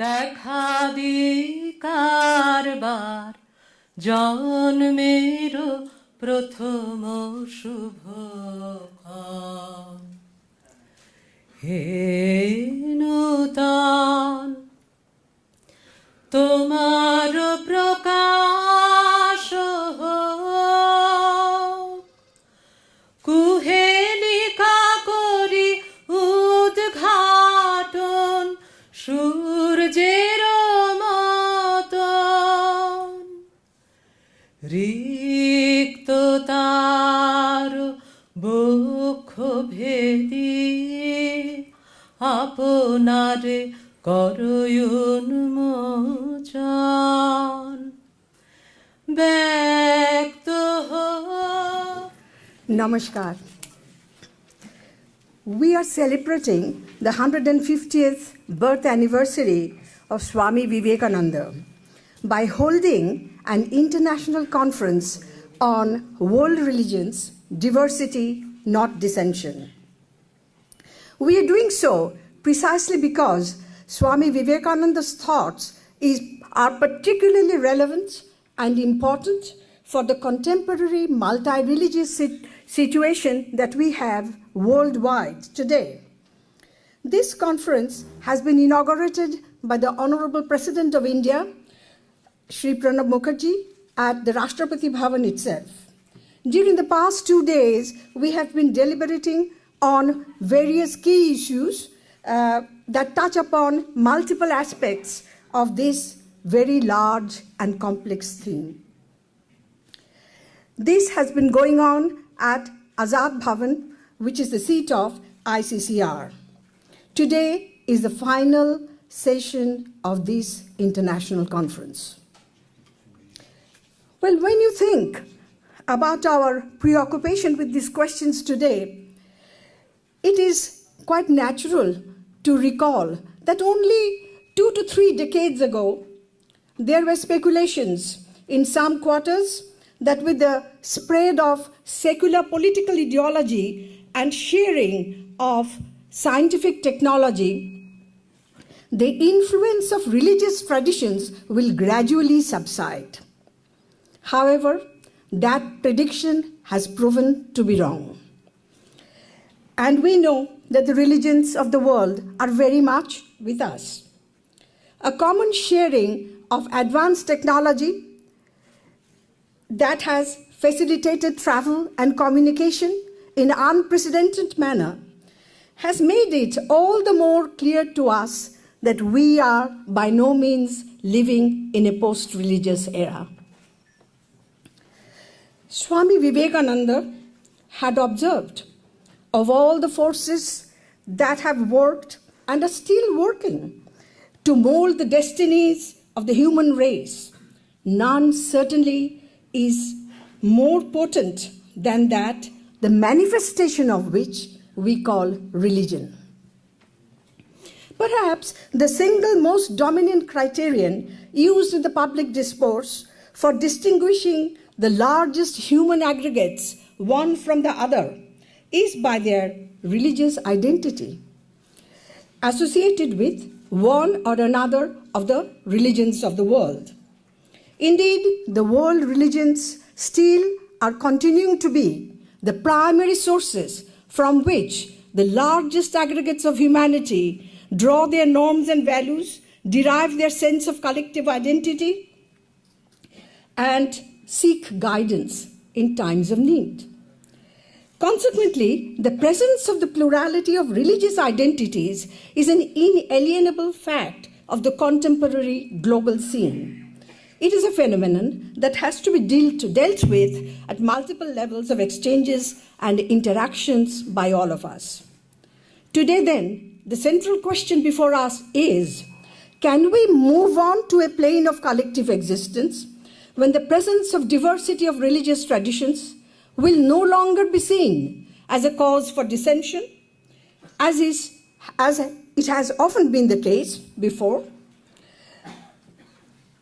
দেখা দি কারবার জন্মের প্রথম শুভক্ষণ হে নূতন তোমার প্রকাশ কুহেলিকা করি উদ্ঘাটন সূর্যের মতন রিক্ত তার বক্ষ ভেদি আপনারে করুণমোচন ব্যক্ত Namaskar. We are celebrating the 150th birth anniversary of Swami Vivekananda by holding an international conference on world religions, diversity, not dissension. We are doing so precisely because Swami Vivekananda's thoughts are particularly relevant and important for the contemporary multi-religious situation that we have worldwide today. This conference has been inaugurated by the Honorable President of India, Shri Pranab Mukherjee, at the Rashtrapati Bhavan itself. During the past 2 days, we have been deliberating on various key issues that touch upon multiple aspects of this very large and complex theme. This has been going on at Azad Bhavan, which is the seat of ICCR. Today is the final session of this international conference. Well, when you think about our preoccupation with these questions today, it is quite natural to recall that only 2 to 3 decades ago, there were speculations in some quarters that with the spread of secular political ideology and sharing of scientific technology, the influence of religious traditions will gradually subside. However, that prediction has proven to be wrong. And we know that the religions of the world are very much with us. A common sharing of advanced technology that has facilitated travel and communication in an unprecedented manner has made it all the more clear to us that we are by no means living in a post-religious era. Swami Vivekananda had observed of all the forces that have worked and are still working to mold the destinies of the human race, none certainly is more potent than that, the manifestation of which we call religion. Perhaps the single most dominant criterion used in the public discourse for distinguishing the largest human aggregates one from the other is by their religious identity, associated with one or another of the religions of the world. Indeed, the world religions still are continuing to be the primary sources from which the largest aggregates of humanity draw their norms and values, derive their sense of collective identity, and seek guidance in times of need. Consequently, the presence of the plurality of religious identities is an inalienable fact of the contemporary global scene. It is a phenomenon that has to be dealt with at multiple levels of exchanges and interactions by all of us. Today, then, the central question before us is, can we move on to a plane of collective existence when the presence of diversity of religious traditions will no longer be seen as a cause for dissension, as it has often been the case before?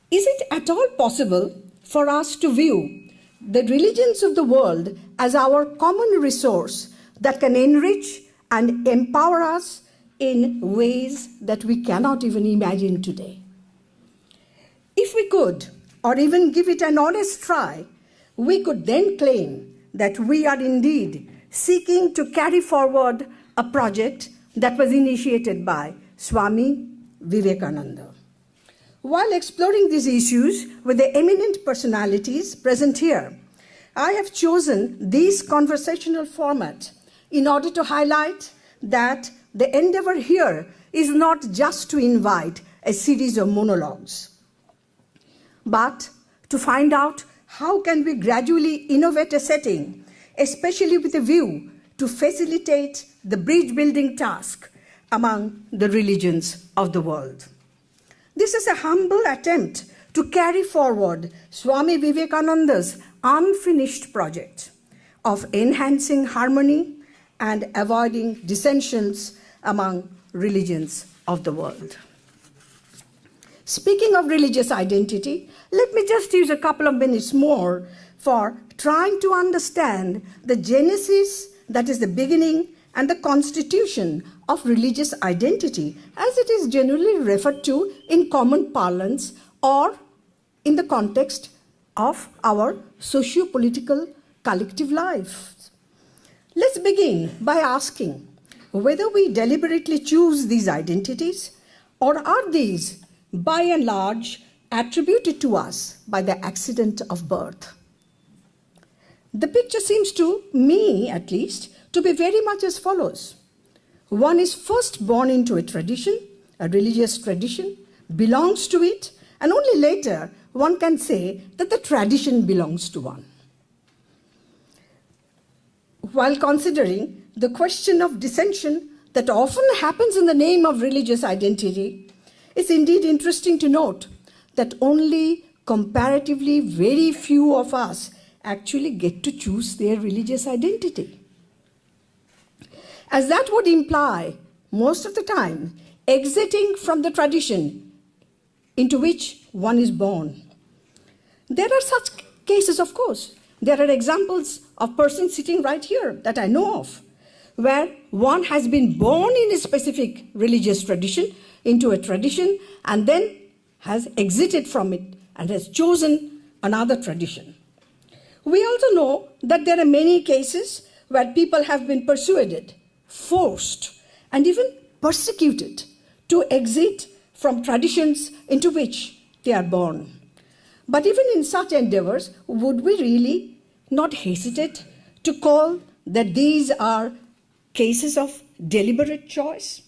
Is it at all possible for us to view the religions of the world as our common resource that can enrich and empower us in ways that we cannot even imagine today. If we could, or even give it an honest try, we could then claim that we are indeed seeking to carry forward a project that was initiated by Swami Vivekananda. While exploring these issues with the eminent personalities present here, I have chosen this conversational format in order to highlight that the endeavor here is not just to invite a series of monologues, but to find out how can we gradually innovate a setting, especially with a view to facilitate the bridge-building task among the religions of the world. This is a humble attempt to carry forward Swami Vivekananda's unfinished project of enhancing harmony and avoiding dissensions among religions of the world. Speaking of religious identity, let me just use a couple of minutes more for trying to understand the genesis, that is the beginning, and the constitution of religious identity, as it is generally referred to in common parlance or in the context of our socio-political collective life. Let's begin by asking whether we deliberately choose these identities, or are these, by and large, attributed to us by the accident of birth. The picture seems to me, at least, to be very much as follows. One is first born into a tradition, a religious tradition, belongs to it, and only later one can say that the tradition belongs to one. While considering the question of dissension that often happens in the name of religious identity, it's indeed interesting to note that only comparatively very few of us actually get to choose their religious identity, as that would imply, most of the time, exiting from the tradition into which one is born. There are such cases, of course. There are examples of persons sitting right here that I know of, where one has been born in a specific religious tradition, into a tradition, and then has exited from it and has chosen another tradition. We also know that there are many cases where people have been persuaded, forced, and even persecuted to exit from traditions into which they are born. But even in such endeavors, would we really not hesitate to call that these are cases of deliberate choice?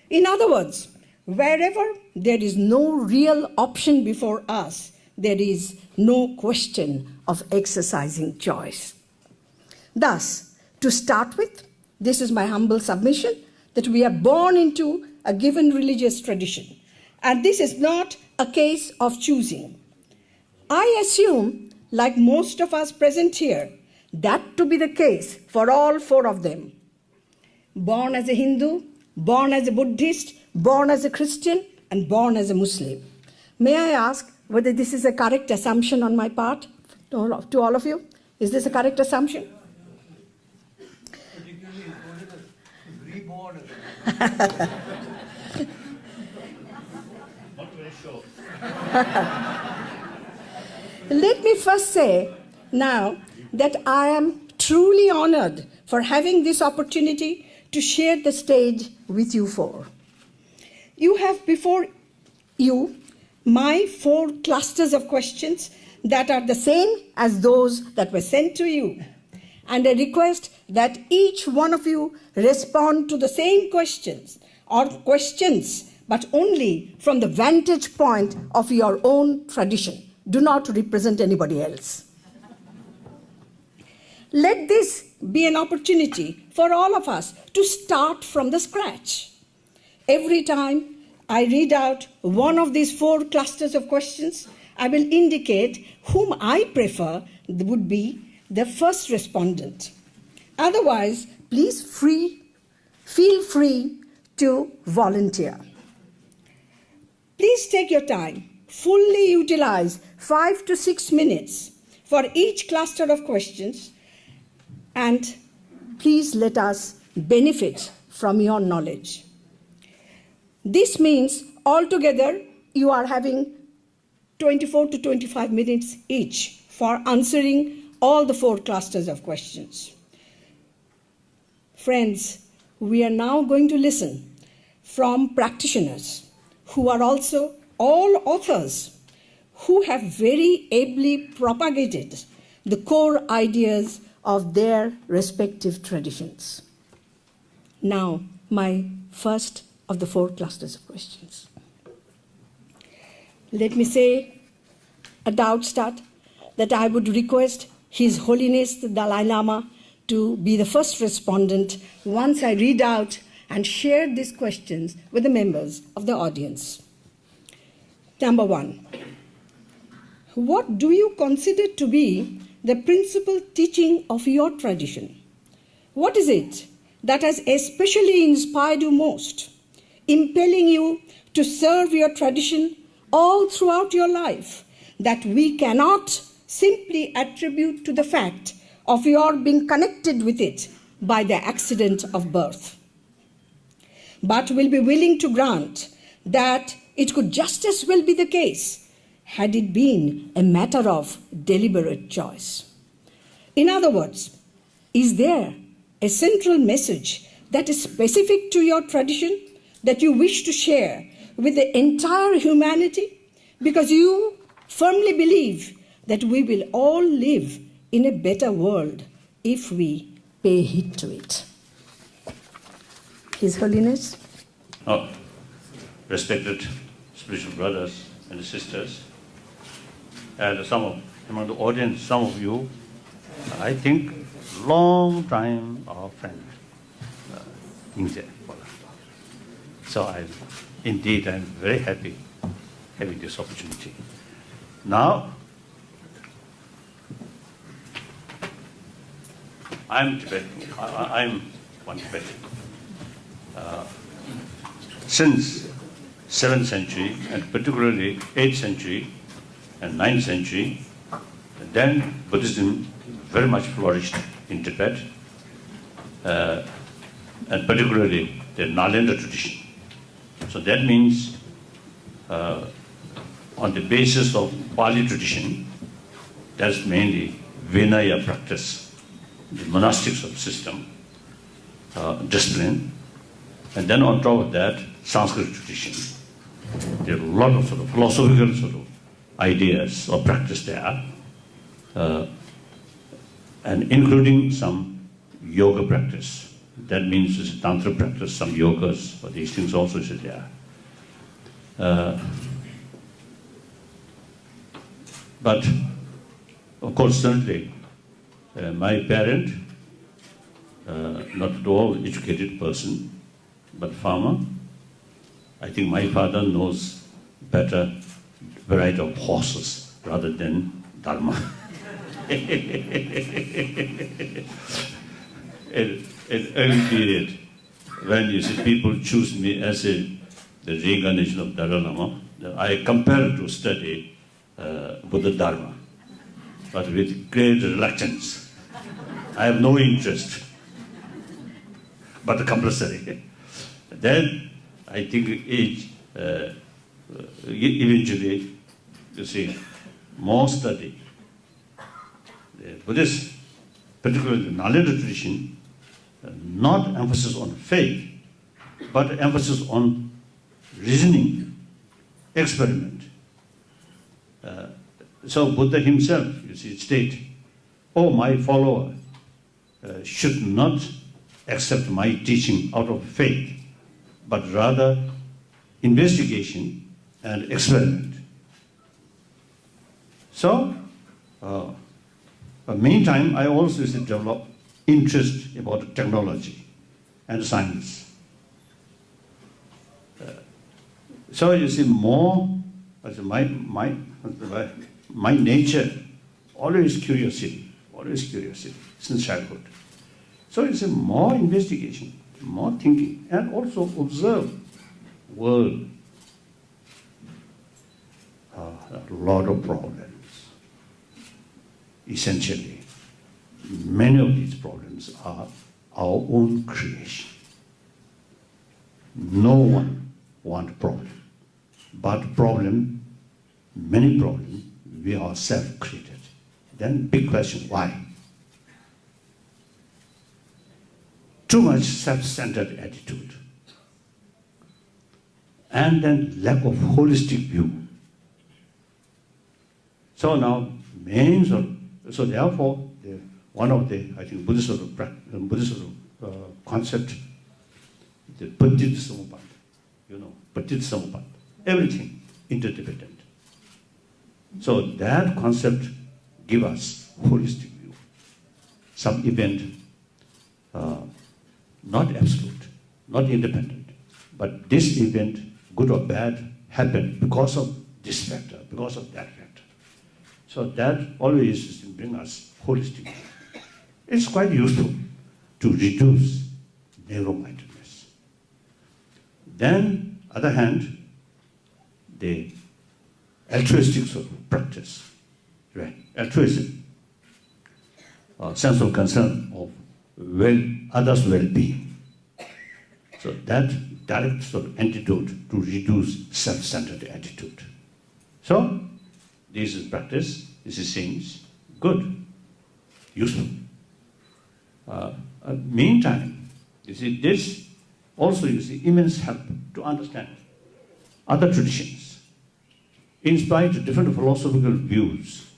In other words, wherever there is no real option before us, there is no question of exercising choice. Thus, to start with, this is my humble submission that we are born into a given religious tradition, and this is not a case of choosing. I assume, like most of us present here, that to be the case for all four of them. Born as a Hindu, born as a Buddhist, born as a Christian, and born as a Muslim. May I ask whether this is a correct assumption on my part to all of you? Is this a correct assumption? Particularly reborn. Not very sure. Let me first say now that I am truly honored for having this opportunity to share the stage with you four. You have before you my 4 clusters of questions that are the same as those that were sent to you, and a request that each one of you respond to the same questions, but only from the vantage point of your own tradition. Do not represent anybody else. Let this be an opportunity for all of us to start from the scratch. Every time I read out one of these 4 clusters of questions, I will indicate whom I prefer would be the first respondent. Otherwise, please feel free to volunteer. Please take your time, fully utilize 5 to 6 minutes for each cluster of questions, and please let us benefit from your knowledge. This means altogether you are having 24 to 25 minutes each for answering all the 4 clusters of questions. Friends, we are now going to listen from practitioners who are also all authors who have very ably propagated the core ideas of their respective traditions. Now, my first of the 4 clusters of questions. Let me say at the outstart that I would request His Holiness the Dalai Lama to be the first respondent once I read out and share these questions with the members of the audience. Number 1. What do you consider to be the principal teaching of your tradition? What is it that has especially inspired you most, impelling you to serve your tradition all throughout your life, that we cannot simply attribute to the fact of your being connected with it by the accident of birth, but will be willing to grant that it could just as well be the case had it been a matter of deliberate choice. In other words, is there a central message that is specific to your tradition that you wish to share with the entire humanity, because you firmly believe that we will all live in a better world if we pay heed to it? His Holiness. Oh, respected spiritual brothers and sisters, and among the audience, some of you, I think, long time our friend, Inge. So I'm very happy having this opportunity. Now, I'm Tibetan. I'm one Tibetan. Since 7th century, and particularly 8th century and 9th century, then Buddhism very much flourished in Tibet, and particularly the Nalanda tradition. So that means on the basis of Pali tradition, that's mainly Vinaya practice, the monastic sort of system, discipline, and then on top of that, Sanskrit tradition. There are a lot of sort of philosophical sort of ideas or practice there, and including some yoga practice. That means it's a tantra practice, some yogas, or these things also is there. But of course, certainly, my parent, not at all educated person, but farmer. I think my father knows better variety of horses rather than dharma. In early period, when you see people choose me as the reincarnation of Dalai Lama, I compare to study Buddha Dharma, but with great reluctance. I have no interest, but compulsory. Then I think eventually, you see, more study. The Buddhist, particularly the Nalanda tradition, not emphasis on faith, but emphasis on reasoning, experiment. So Buddha himself, you see, state, "Oh, my follower should not accept my teaching out of faith, but rather investigation and experiment." So, meantime, I also developed interest about technology and science. So you see, more my nature, always curiosity since childhood. So you see, more investigation, more thinking, and also observe world. A lot of problems. Essentially, many of these problems are our own creation. No one want problem. But problem, many problems, we ourselves created. Then big question, why? Too much self-centered attitude. And then lack of holistic view. So now, so therefore, one of the, I think, Buddhist concept, the Paticca, Paticca, everything interdependent. So that concept gives us holistic view. Some event, not absolute, not independent, but this event, good or bad, happened because of this factor, because of that factor. So that always brings us holistic view. It's quite useful to reduce narrow-mindedness. Then, other hand, the altruistic sort of practice, right? Altruism, sense of concern of others' well-being. So that direct sort of antidote to reduce self-centered attitude. So this is practice. This is things good, useful. Meantime, you see, this also you see immense help to understand other traditions. In spite of different philosophical views,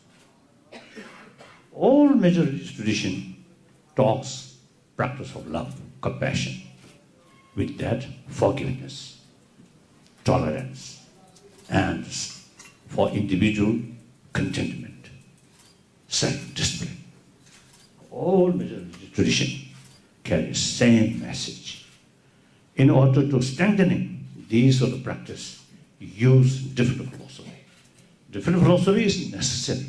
all major religious tradition talks practice of love, compassion, with that forgiveness, tolerance, and for individual contentment, self-discipline. All major religious tradition carry same message. In order to strengthening these sort of practice, use different philosophy. Different philosophy is necessary.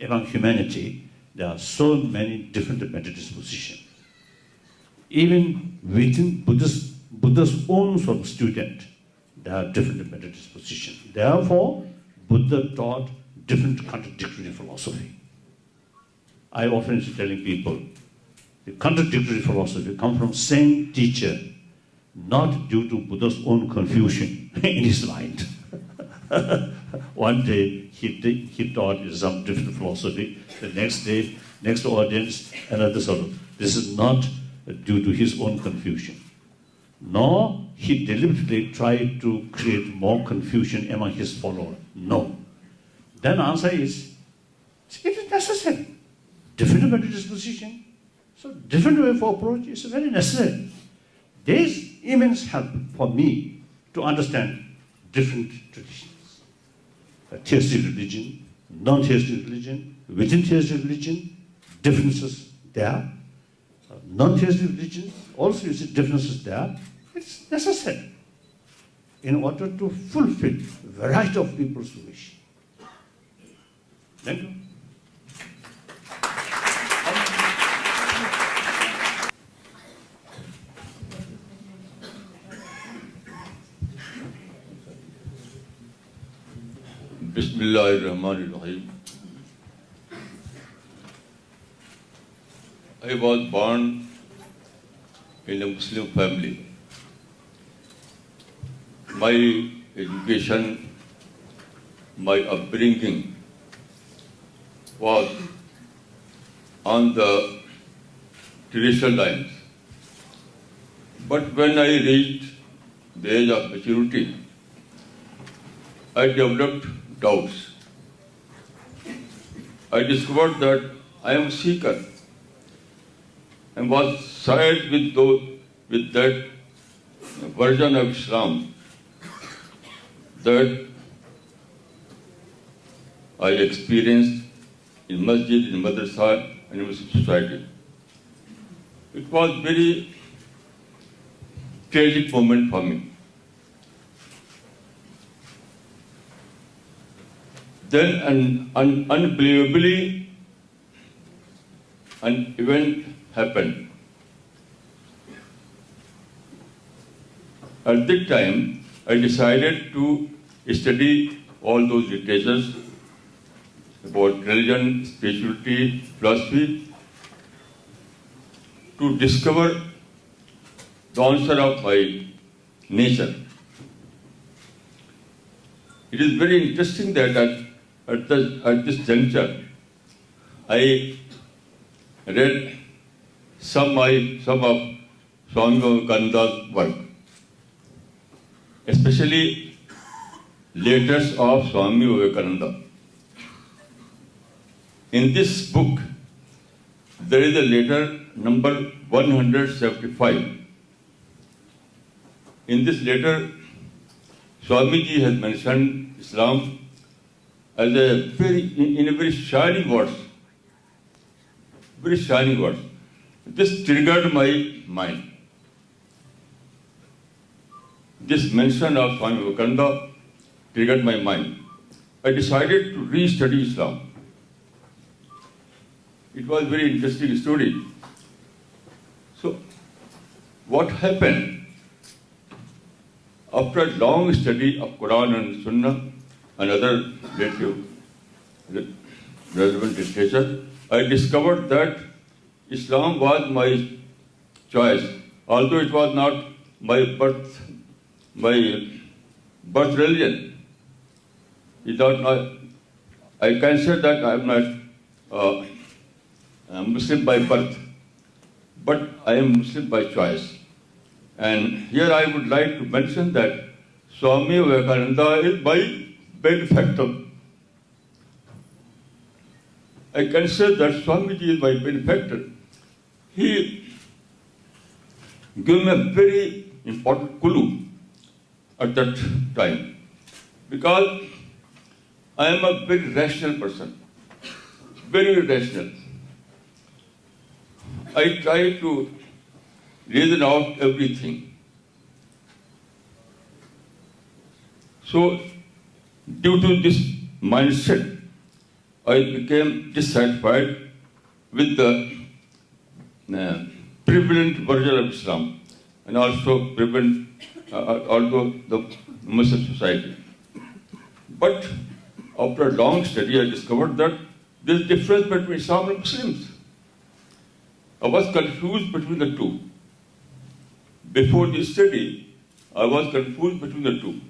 Among humanity, there are so many different mental dispositions. Even within Buddha's own sort of student, there are different mental dispositions. Therefore, Buddha taught different contradictory philosophy. I often is telling people, the contradictory philosophy come from same teacher, not due to Buddha's own confusion in his mind. One day he taught some different philosophy. The next day, next audience, another sort of. This is not due to his own confusion. Nor he deliberately tried to create more confusion among his followers. No. Then answer is, it is necessary. Different mental disposition, so different way of approach is very necessary. There is immense help for me to understand different traditions. Theistic religion, non-theistic religion, within theistic religion, differences there. Non-theistic religion, also you see differences there. It's necessary in order to fulfill variety of people's wish. Thank you. Bismillahirrahmanirrahim. I was born in a Muslim family. My education, my upbringing was on the traditional lines. But when I reached the age of maturity, I developed doubts. I discovered that I am a seeker and was sad with that version of Islam that I experienced in masjid, in madrasa, and in Muslim society. It was a very tragic moment for me. Then unbelievably, an event happened. At that time, I decided to study all those literatures about religion, spirituality, philosophy, to discover the answer of my nature. it is very interesting that at this juncture, I read some of Swami Vivekananda's work, especially letters of Swami Vivekananda. In this book, there is a letter number 175. In this letter, Swamiji has mentioned Islam as in a very shining words. Very shining words. This triggered my mind. This mention of Swami Vivekananda triggered my mind. I decided to re-study Islam. It was a very interesting story. So, what happened? After a long study of Quran and Sunnah and other relevant literature, I discovered that Islam was my choice, although it was not my birth religion. I can say that I am not Muslim by birth, but I am Muslim by choice. And here I would like to mention that Swami Vivekananda is my benefactor. I can say that Swamiji is my benefactor. He gave me a very important clue at that time, because I am a very rational person, very rational. I try to reason out everything. So, due to this mindset, I became dissatisfied with the prevalent version of Islam and also the Muslim society. But after a long study, I discovered that there is a difference between Islam and Muslims. I was confused between the two. Before this study, I was confused between the two.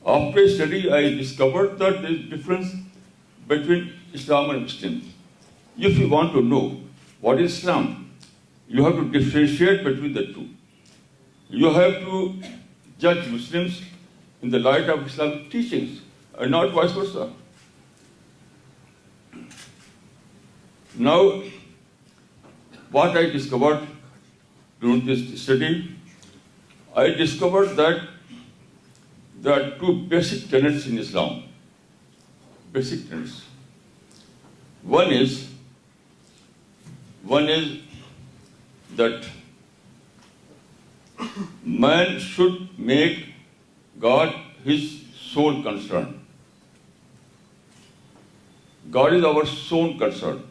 After a study, I discovered that there is a difference between Islam and Muslims. If you want to know what is Islam, you have to differentiate between the two. You have to judge Muslims in the light of Islamic teachings, and not vice versa. Now, what I discovered during this study, I discovered that there are two basic tenets in Islam. Basic tenets. One is that man should make God his sole concern. God is our sole concern.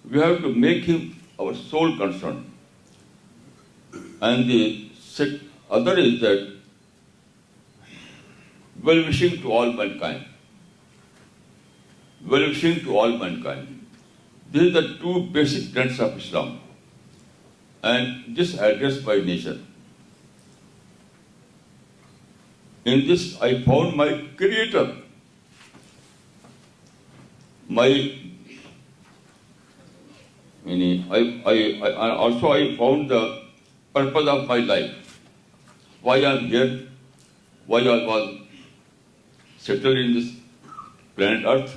We have to make him our sole concern. And the other is that well-wishing to all mankind. Well-wishing to all mankind. These are the two basic tenets of Islam. And this addressed by nature. In this, I found my Creator. I found the purpose of my life. Why I am here, why I was settled in this planet Earth,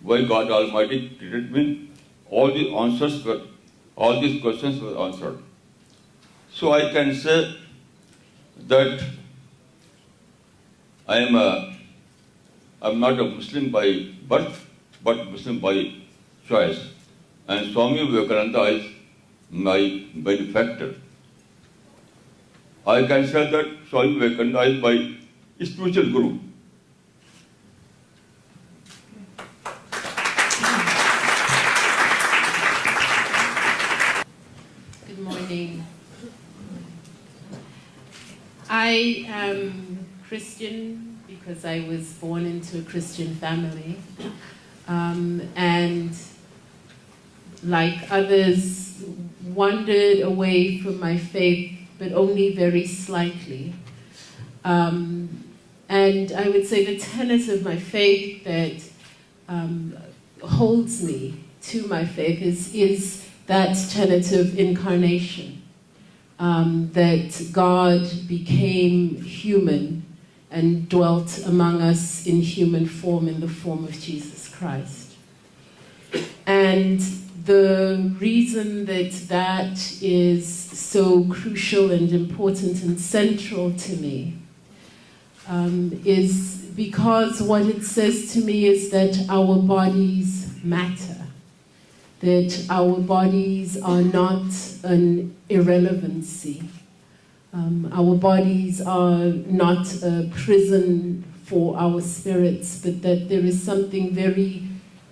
why God Almighty created me. All these questions were answered. So I can say that I'm not a Muslim by birth, but Muslim by choice. And Swami Vivekananda is my benefactor. I can say that Swami Vivekananda is my spiritual guru. Good morning. I am Christian because I was born into a Christian family. And like others, wandered away from my faith, but only very slightly. And I would say the tenet of my faith that holds me to my faith is that tenet of incarnation, that God became human and dwelt among us in human form, in the form of Jesus Christ. And the reason that that is so crucial and important and central to me is because what it says to me is that our bodies matter, that our bodies are not an irrelevancy. Our bodies are not a prison for our spirits, but that there is something very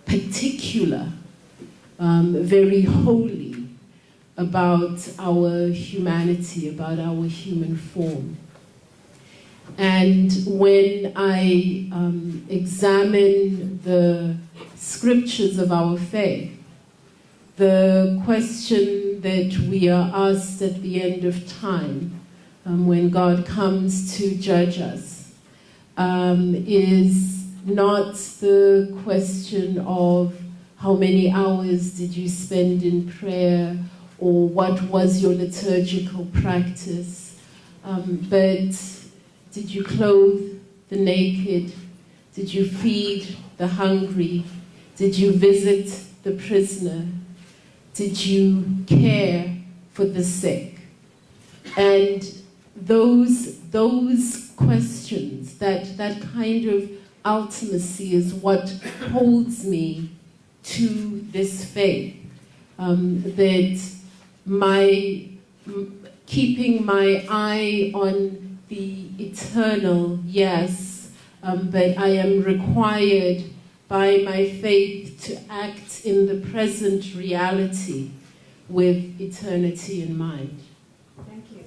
particular, very holy about our humanity, about our human form. And when I examine the scriptures of our faith, the question that we are asked at the end of time, when God comes to judge us, is not the question of how many hours did you spend in prayer or what was your liturgical practice, but did you clothe the naked? Did you feed the hungry? Did you visit the prisoner? Did you care for the sick? And those questions, that kind of ultimacy is what holds me to this faith. That keeping my eye on the eternal, yes, but I am required by my faith to act in the present reality with eternity in mind. Thank you.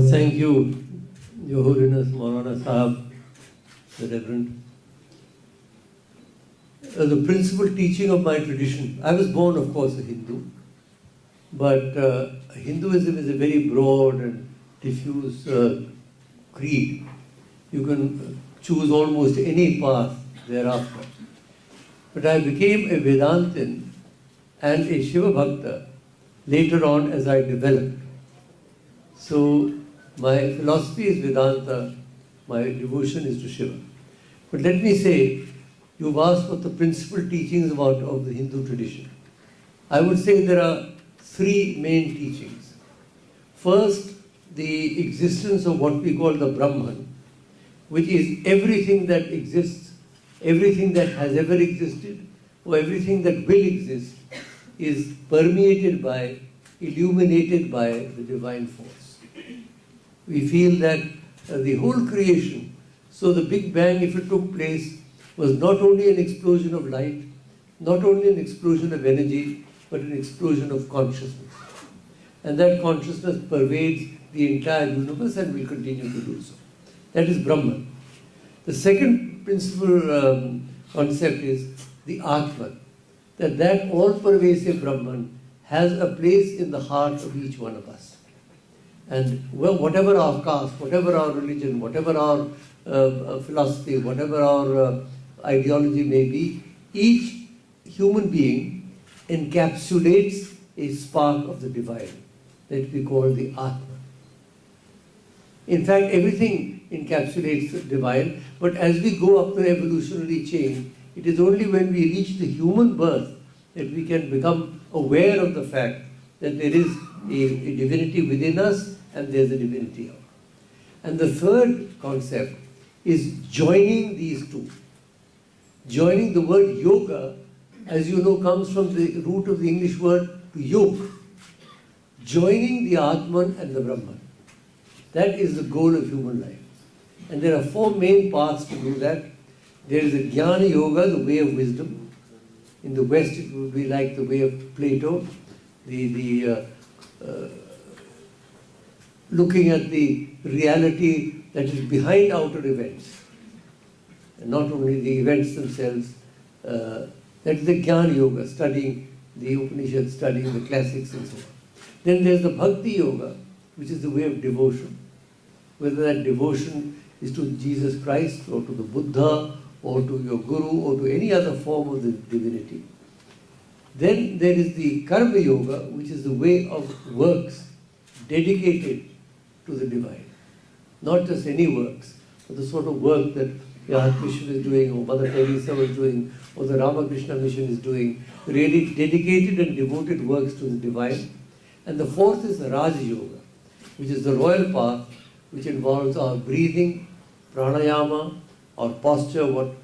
Thank you, Your Holiness Maulana Sahab, the Reverend. The principal teaching of my tradition, I was born, of course, a Hindu, but Hinduism is a very broad and diffuse creed. You can choose almost any path thereafter. But I became a Vedantin and a Shiva Bhakta later on as I developed. So my philosophy is Vedanta, my devotion is to Shiva. But let me say, you've asked what the principal teachings of the Hindu tradition. I would say there are three main teachings. First, the existence of what we call the Brahman, which is everything that exists, everything that has ever existed, or everything that will exist, is permeated by, illuminated by the divine force. We feel that the whole creation, so the Big Bang, if it took place, was not only an explosion of light, not only an explosion of energy, but an explosion of consciousness. And that consciousness pervades the entire universe and will continue to do so. That is Brahman. The second principal concept is the Atman, that all-pervasive Brahman has a place in the heart of each one of us. And well, whatever our caste, whatever our religion, whatever our philosophy, whatever our ideology may be, each human being encapsulates a spark of the divine that we call the Atman. In fact, everything encapsulates the divine, but as we go up the evolutionary chain, it is only when we reach the human birth that we can become aware of the fact that there is a divinity within us and there's a divinity out. And the third concept is joining these two. Joining, the word yoga, as you know, comes from the root of the English word to yoke. Joining the Atman and the Brahman. That is the goal of human life. And there are four main paths to do that. There is the Jnana Yoga, the way of wisdom. In the West, it would be like the way of Plato, looking at the reality that is behind outer events, and not only the events themselves. That is the Jnana Yoga, studying the Upanishad, studying the classics and so on. Then there's the Bhakti Yoga, which is the way of devotion. Whether that devotion is to Jesus Christ or to the Buddha or to your Guru or to any other form of the divinity. Then there is the Karma Yoga, which is the way of works dedicated to the divine. Not just any works, but the sort of work that Yad Krishna is doing, or Mother Teresa was doing, or the Ramakrishna Mission is doing, really dedicated and devoted works to the divine. And the fourth is the Raj Yoga, which is the royal path, which involves our breathing, pranayama, our posture, what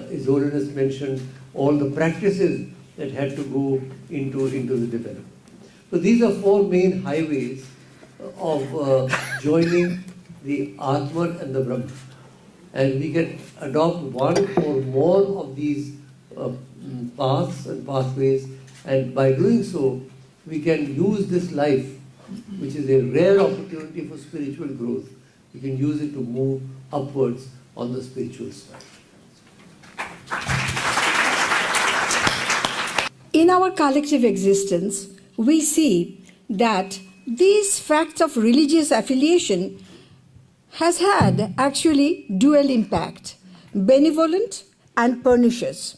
His Holiness mentioned, all the practices that had to go into the development. So these are four main highways of joining the Atman and the Brahman. And we can adopt one or more of these paths and pathways, and by doing so, we can use this life, which is a rare opportunity for spiritual growth. We can use it to move upwards on the spiritual side. In our collective existence, we see that these facts of religious affiliation has had actually dual impact, benevolent and pernicious,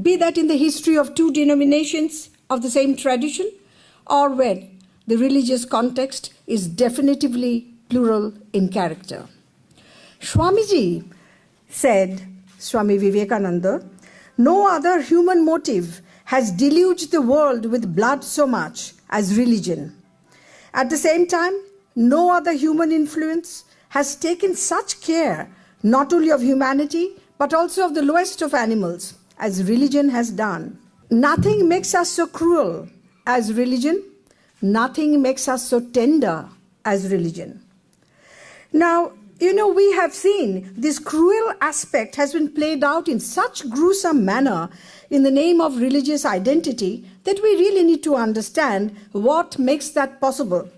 be that in the history of two denominations of the same tradition, or when the religious context is definitively plural in character. Swamiji said, Swami Vivekananda, no other human motive has deluged the world with blood so much as religion. At the same time, no other human influence has taken such care not only of humanity but also of the lowest of animals as religion has done. Nothing makes us so cruel as religion. Nothing makes us so tender as religion. Now, we have seen this cruel aspect has been played out in such gruesome manner in the name of religious identity that we really need to understand what makes that possible.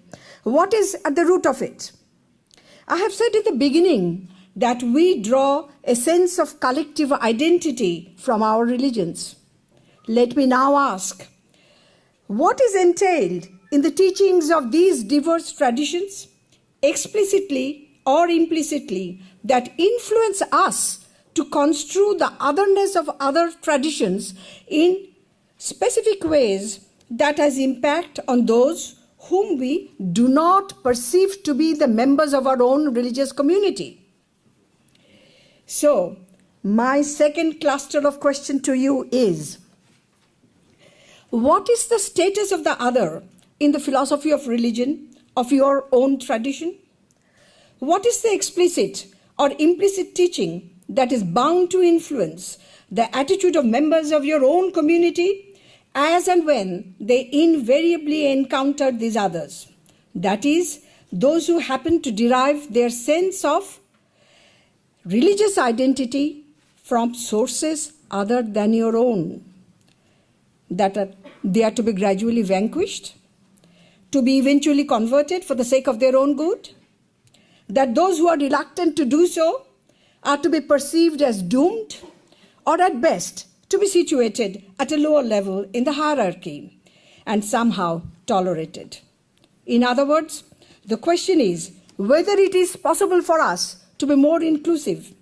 What is at the root of it? I have said at the beginning that we draw a sense of collective identity from our religions. Let me now ask, what is entailed in the teachings of these diverse traditions, explicitly or implicitly, that influence us to construe the otherness of other traditions in specific ways that has impact on those whom we do not perceive to be the members of our own religious community? So, my second cluster of question to you is, what is the status of the other in the philosophy of religion of your own tradition? What is the explicit or implicit teaching that is bound to influence the attitude of members of your own community as and when they invariably encounter these others? That is, those who happen to derive their sense of religious identity from sources other than your own, that they are to be gradually vanquished, to be eventually converted for the sake of their own good, that those who are reluctant to do so are to be perceived as doomed, or at best to be situated at a lower level in the hierarchy and somehow tolerated. In other words, the question is whether it is possible for us to be more inclusive.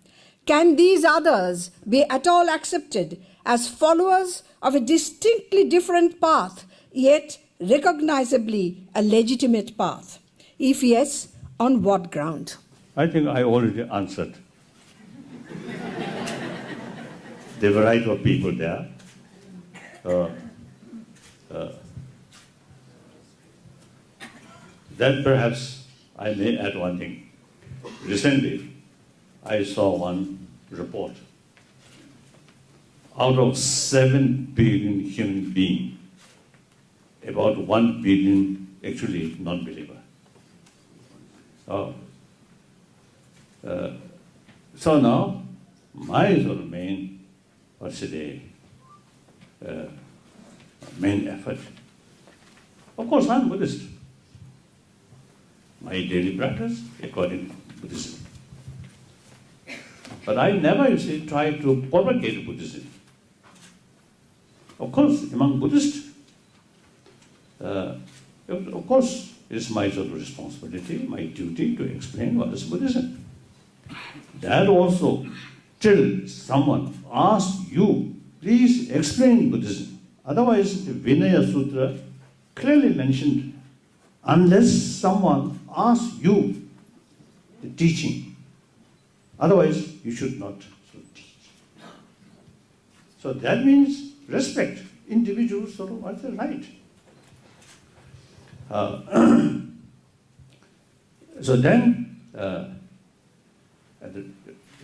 Can these others be at all accepted as followers of a distinctly different path, yet recognizably a legitimate path? If yes, on what ground? I think I already answered. The variety of people there. Then perhaps I may add one thing. Recently, I saw one report. Out of 7 billion human beings, about 1 billion actually non-believer. So now, my sort of main effort. Of course, I'm Buddhist. My daily practice according to Buddhism. But I never try to propagate Buddhism. Of course, among Buddhists, of course, it's my sort of responsibility, my duty to explain what is Buddhism. That also, till someone asks you, please explain Buddhism. Otherwise, the Vinaya Sutra clearly mentioned, unless someone asks you the teaching, otherwise you should not teach. So that means respect individuals sort of what's the right. So then,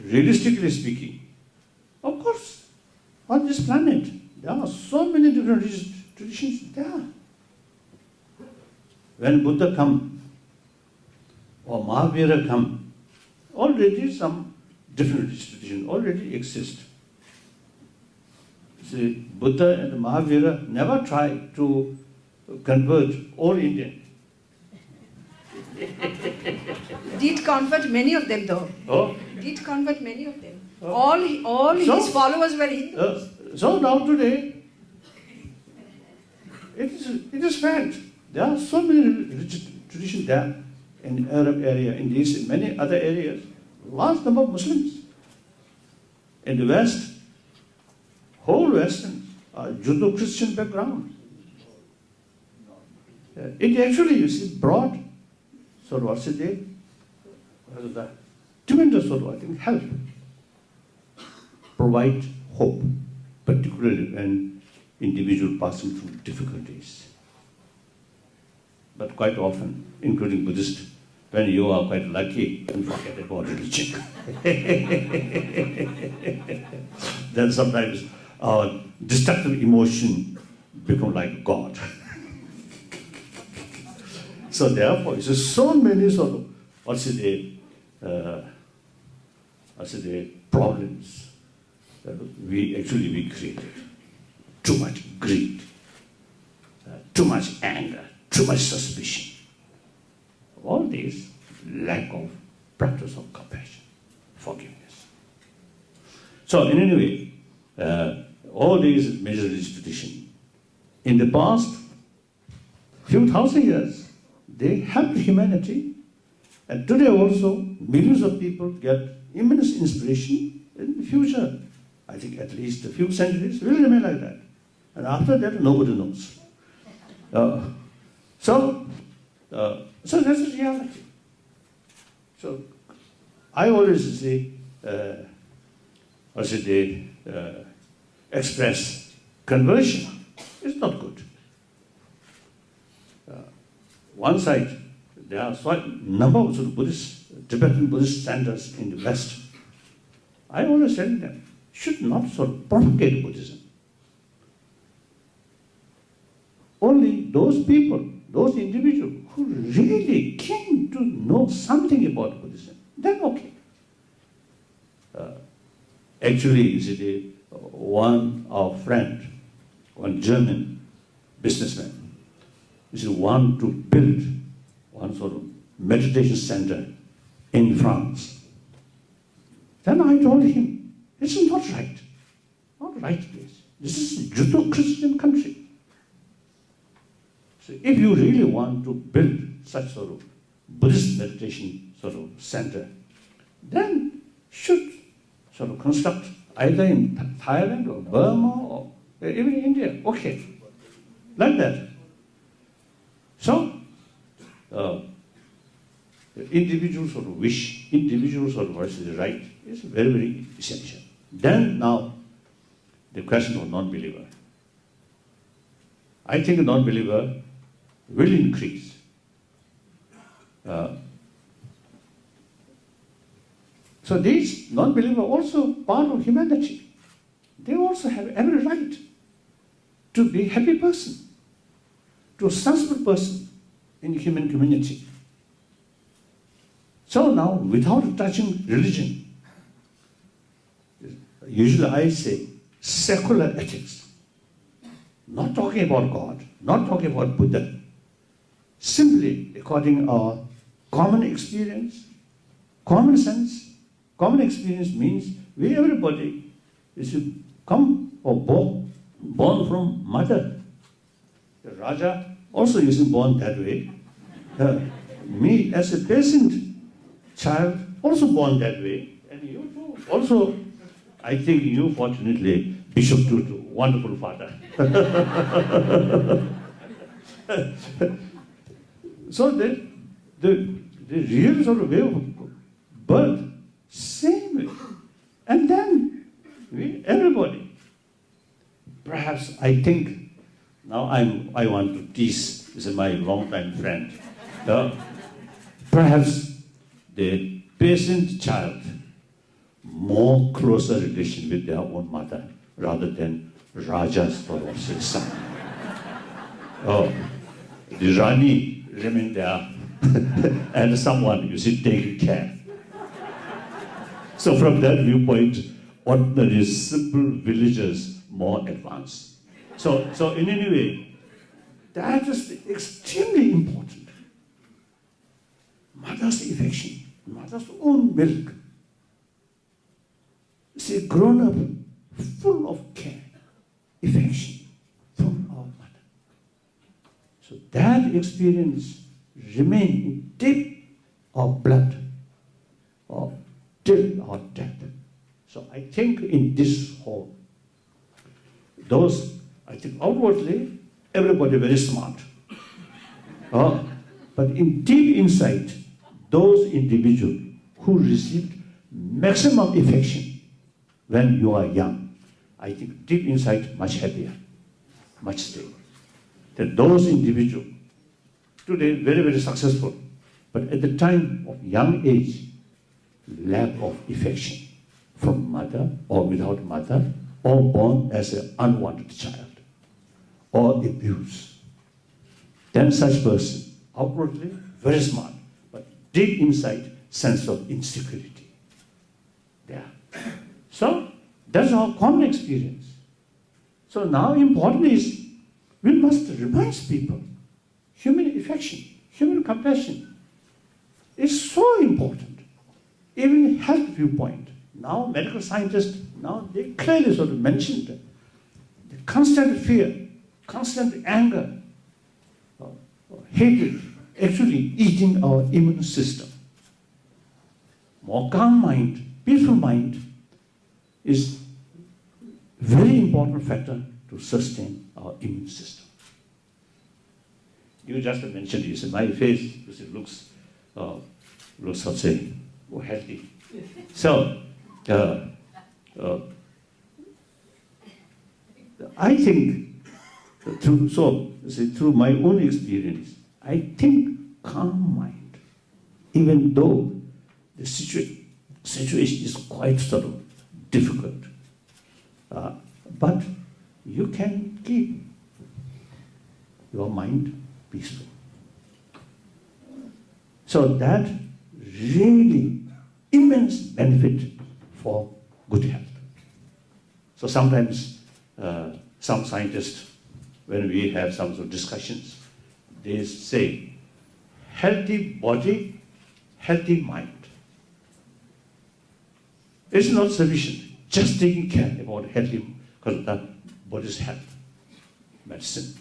realistically speaking, of course, on this planet, there are so many different traditions there. When Buddha come, or Mahavira come, already some different traditions already exist. See, Buddha and Mahavira never tried to convert all Indian. Did convert many of them though. Oh? Did convert many of them. Oh. All So- his followers were Hindus. So now today, it is fact. There are so many religious traditions there in the Arab area, in these many other areas. Large number of Muslims. In the West, whole Western, Judeo-Christian background. It actually, you see, brought sort of, what's it name? Tremendous sort of, I think, help. Provide hope, particularly when individual passing through difficulties. But quite often, including Buddhist, when you are quite lucky and forget about religion. Then sometimes our destructive emotion become like God. So therefore, it's so many sort of, problems that we created. Too much greed, too much anger, too much suspicion. All these lack of practice of compassion, forgiveness. So in any way, all these major religious traditions, in the past few thousand years, they helped humanity, and today also millions of people get immense inspiration. In the future, I think at least a few centuries will remain like that, and after that nobody knows. So that's the reality. So I always say, express conversion is not good. One side, there are a number of Tibetan Buddhist centers in the West. I always tell them, should not sort of propagate Buddhism. Only those people, those individuals who really came to know something about Buddhism, then okay. Actually, one German businessman, want to build one sort of meditation center in France. Then I told him, this is not right place. This is a Judeo-Christian country. So if you really want to build such sort of Buddhist meditation sort of center, then should sort of construct either in Thailand or Burma or even India. Okay, like that. So, the individual sort of wish, individual sort of what is right is very, very essential. Then now, the question of non-believer. I think a non-believer will increase. So these non-believers are also part of humanity. They also have every right to be a happy person, to a sensible person in the human community. So now, without touching religion, usually I say secular ethics, not talking about God, not talking about Buddha, simply according to our common experience, common sense. Common experience means we everybody is come or born from mother. The Raja also isn't born that way. Me as a peasant child, also born that way. And you too. Also, I think you, fortunately, Bishop Tutu, wonderful father. So the real sort of way of birth, same way. And then everybody. Perhaps I think, now I want to tease, this is my longtime friend. Perhaps the peasant child more closer relation with their own mother rather than Raja's or his son. Oh, the Rani remain there and someone, you see, taking care. So from that viewpoint, ordinary, simple villagers more advanced. So in any way, that is extremely important. Mother's affection, mother's own milk. She grown up full of care, affection from our mother. So that experience remains in deep of blood or till our death. So I think in this whole, those, I think outwardly, everybody very smart. But in deep inside, those individuals who received maximum affection when you are young, I think deep inside much happier, much stable. That those individuals, today very, very successful, but at the time of young age, lack of affection from mother or without mother, or born as an unwanted child, or abused. Then such person, outwardly very smart, but deep inside, sense of insecurity. Yeah. So that's our common experience. So now important is we must remind people human affection, human compassion is so important. Even health viewpoint. Now medical scientists, now they clearly sort of mentioned the constant fear, constant anger, hatred, actually eating our immune system. More calm mind, peaceful mind is very important factor to sustain our immune system. You just mentioned this, my face because it looks how to say, healthy. So, I think through my own experience, I think calm mind, even though the situation is quite sort of difficult, but you can keep your mind peaceful. So that really immense benefit for good health. So sometimes some scientists, when we have some sort of discussions, they say, healthy body, healthy mind. It's not sufficient just taking care about healthy, because that body's health, medicine,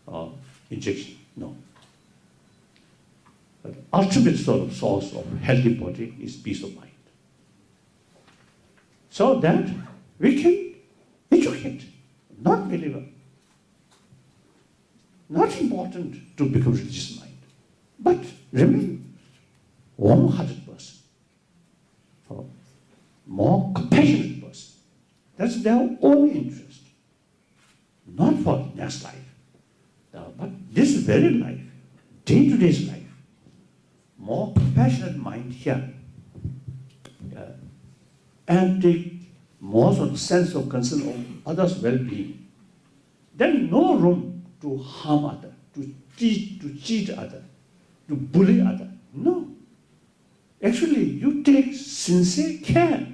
or injection, no. But ultimate sort of source of healthy body is peace of mind. So that we can educate non-believer. Not important to become religious mind, but remain warm-hearted person, or more compassionate person. That's their own interest, not for next life, but this very life, day-to-day life. More compassionate mind here, and take more sort of sense of concern of others' well-being. Then no room to harm other, to cheat other, to bully other. No. Actually, you take sincere care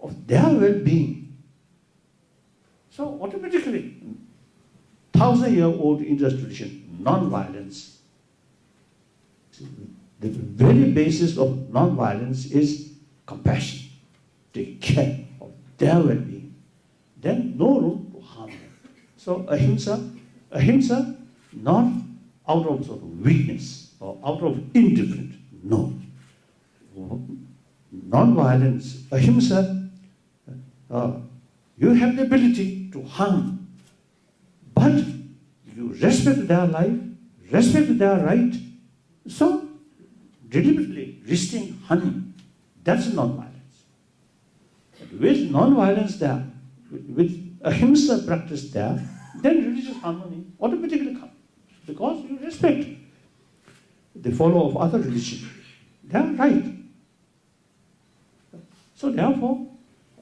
of their well-being. So automatically, 1,000-year-old Indian tradition, non-violence. The very basis of non-violence is compassion. Take care of their well-being. Then no room to harm them. So ahimsa, not out of sort of weakness or out of indifference. No. Non-violence, ahimsa, you have the ability to harm, but you respect their life, respect their right, so deliberately resisting harm, that's non-violence. With non-violence there, with ahimsa practice there, then religious harmony automatically comes, because you respect the follower of other religion. They are right. So therefore,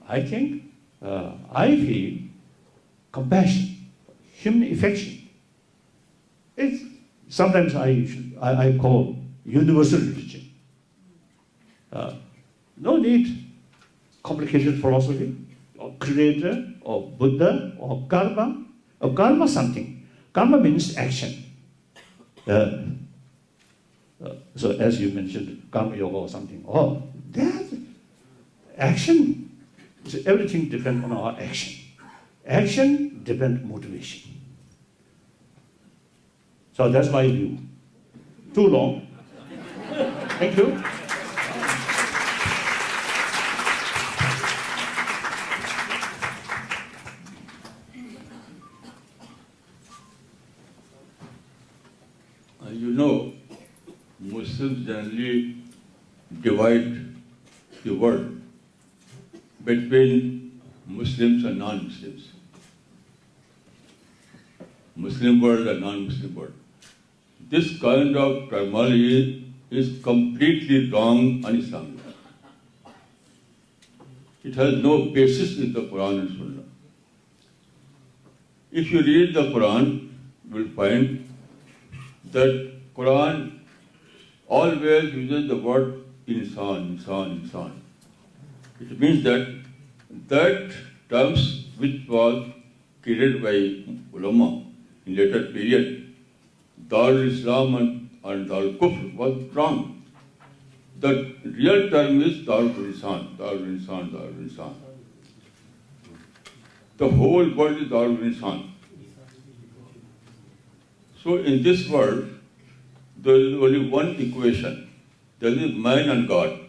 I think, I feel compassion, human affection. It's sometimes I call universal religion. No need complicated philosophy, or creator, or Buddha, or karma. Or karma something. Karma means action. So as you mentioned, karma yoga or something. Oh, that action. So everything depends on our action. Action depends on motivation. So that's my view. Too long. Thank you. You know, Muslims generally divide the world between Muslims and non-Muslims. Muslim world and non-Muslim world. This kind of terminology is completely wrong and Islamic. It has no basis in the Quran and Sunnah. If you read the Quran, you will find that Quran always uses the word insan, insan, insan. It means that terms which was created by ulama in later period, Darul Islam and Darul Kufr, was wrong. The real term is Darul Insan, Darul Insan, Darul Insan. The whole world is Darul Insan. So in this world, there is only one equation. There is man and God,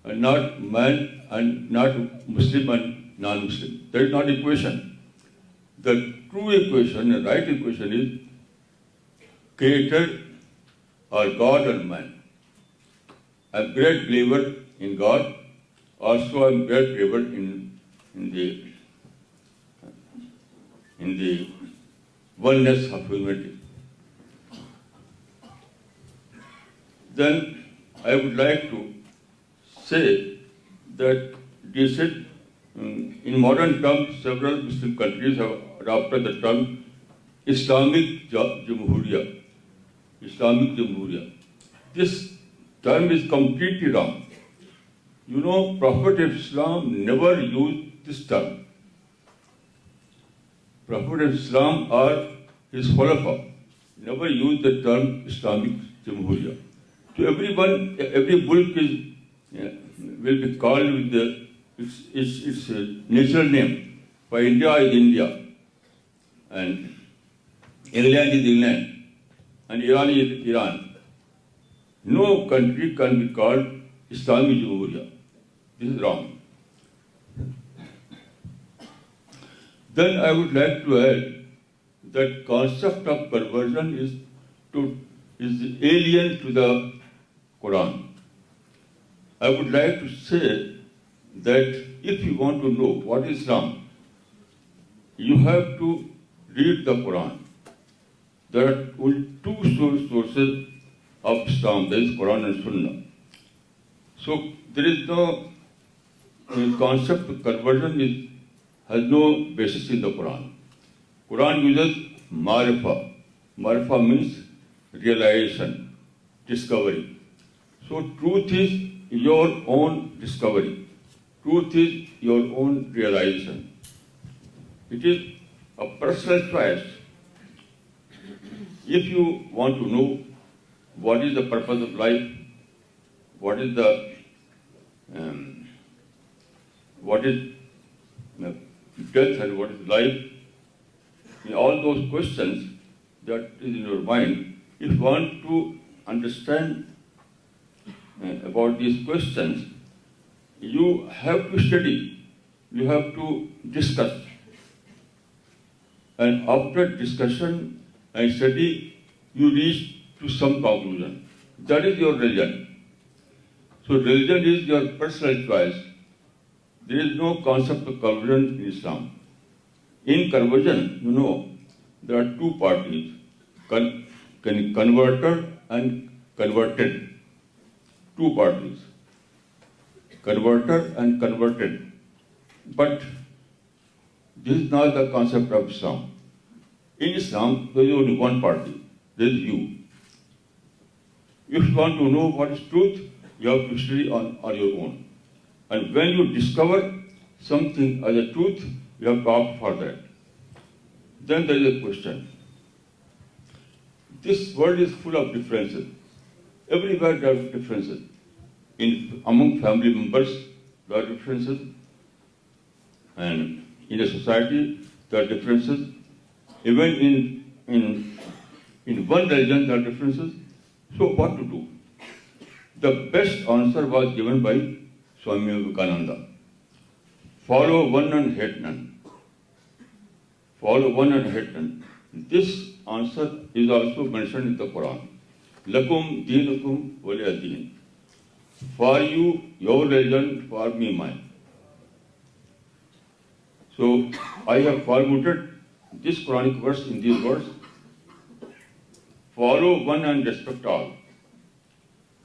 and not man and not Muslim and non-Muslim. That is not equation. The true equation, the right equation is Creator or God or man. I'm a great believer in God. Also, I'm a great believer in the oneness of humanity. Then I would like to say that in modern terms, several Muslim countries have adopted the term Islamic Jamhuriya. Islamic Jamhuriya. This term is completely wrong. You know, Prophet of Islam never used this term. Prophet of Islam or his Khulafa never used the term Islamic Jamhuriya. To everyone, every book will be called with its natural name. For India is India, and England is England, and Iran is Iran. No country can be called Islamic Jamhuriya. This is wrong. Then I would like to add that concept of perversion is alien to the Quran. I would like to say that if you want to know what is Islam, you have to read the Quran. There are only two sources of Islam, that is Quran and Sunnah. So there is no concept of conversion has no basis in the Quran. Quran uses marifa. Marifa means realization, discovery. So truth is your own discovery. Truth is your own realization. It is a personal choice. If you want to know what is the purpose of life, what is death and what is life, in all those questions, that is in your mind, if you want to understand about these questions, you have to study, you have to discuss. And after discussion and study, you reach to some conclusion. That is your religion. So religion is your personal choice. There is no concept of conversion in Islam. In conversion, you know, there are two parties, converter and converted. Two parties, converter and converted. But this is not the concept of Islam. In Islam, there is only one party, there is you. If you want to know what is truth, you have to study on your own. And when you discover something as a truth, you have to opt for that. Then there is a question. This world is full of differences. Everywhere there are differences. Among family members, there are differences. And in a society, there are differences. Even in one religion, there are differences. So what to do? The best answer was given by Swami Vivekananda. Follow one and hate none. Follow one and hate none. This answer is also mentioned in the Quran. Lakum deenukum waliya deen. For you, your religion, for me, mine. So I have formulated this Quranic verse in these words. Follow one and respect all.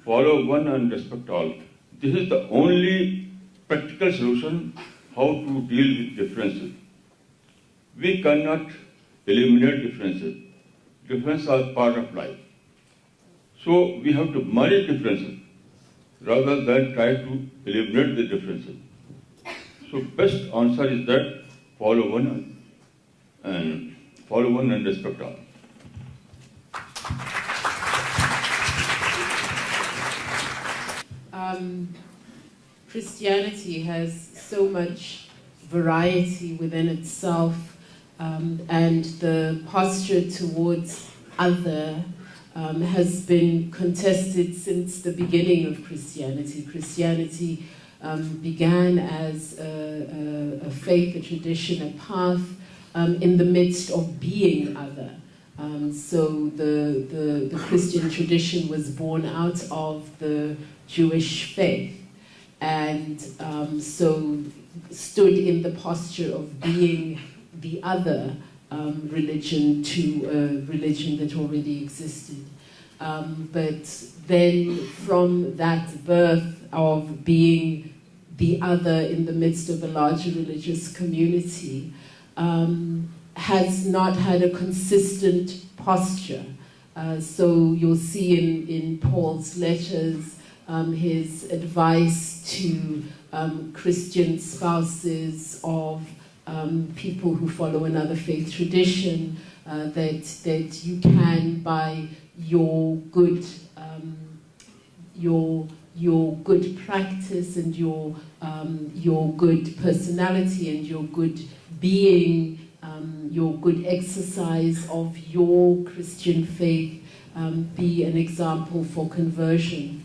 Follow one and respect all. This is the only practical solution how to deal with differences. We cannot eliminate differences. Differences are part of life. So we have to manage differences rather than try to eliminate the differences. So best answer is that follow one and respect all. Christianity has so much variety within itself, and the posture towards other has been contested since the beginning of Christianity. Christianity began as a faith, a tradition, a path in the midst of being other. So the Christian tradition was born out of the Jewish faith, and so stood in the posture of being the other religion to a religion that already existed. But then from that birth of being the other in the midst of a larger religious community, has not had a consistent posture. So you'll see in Paul's letters his advice to Christian spouses of people who follow another faith tradition, that you can, by your good practice and your good personality and your good being, your good exercise of your Christian faith, be an example for conversion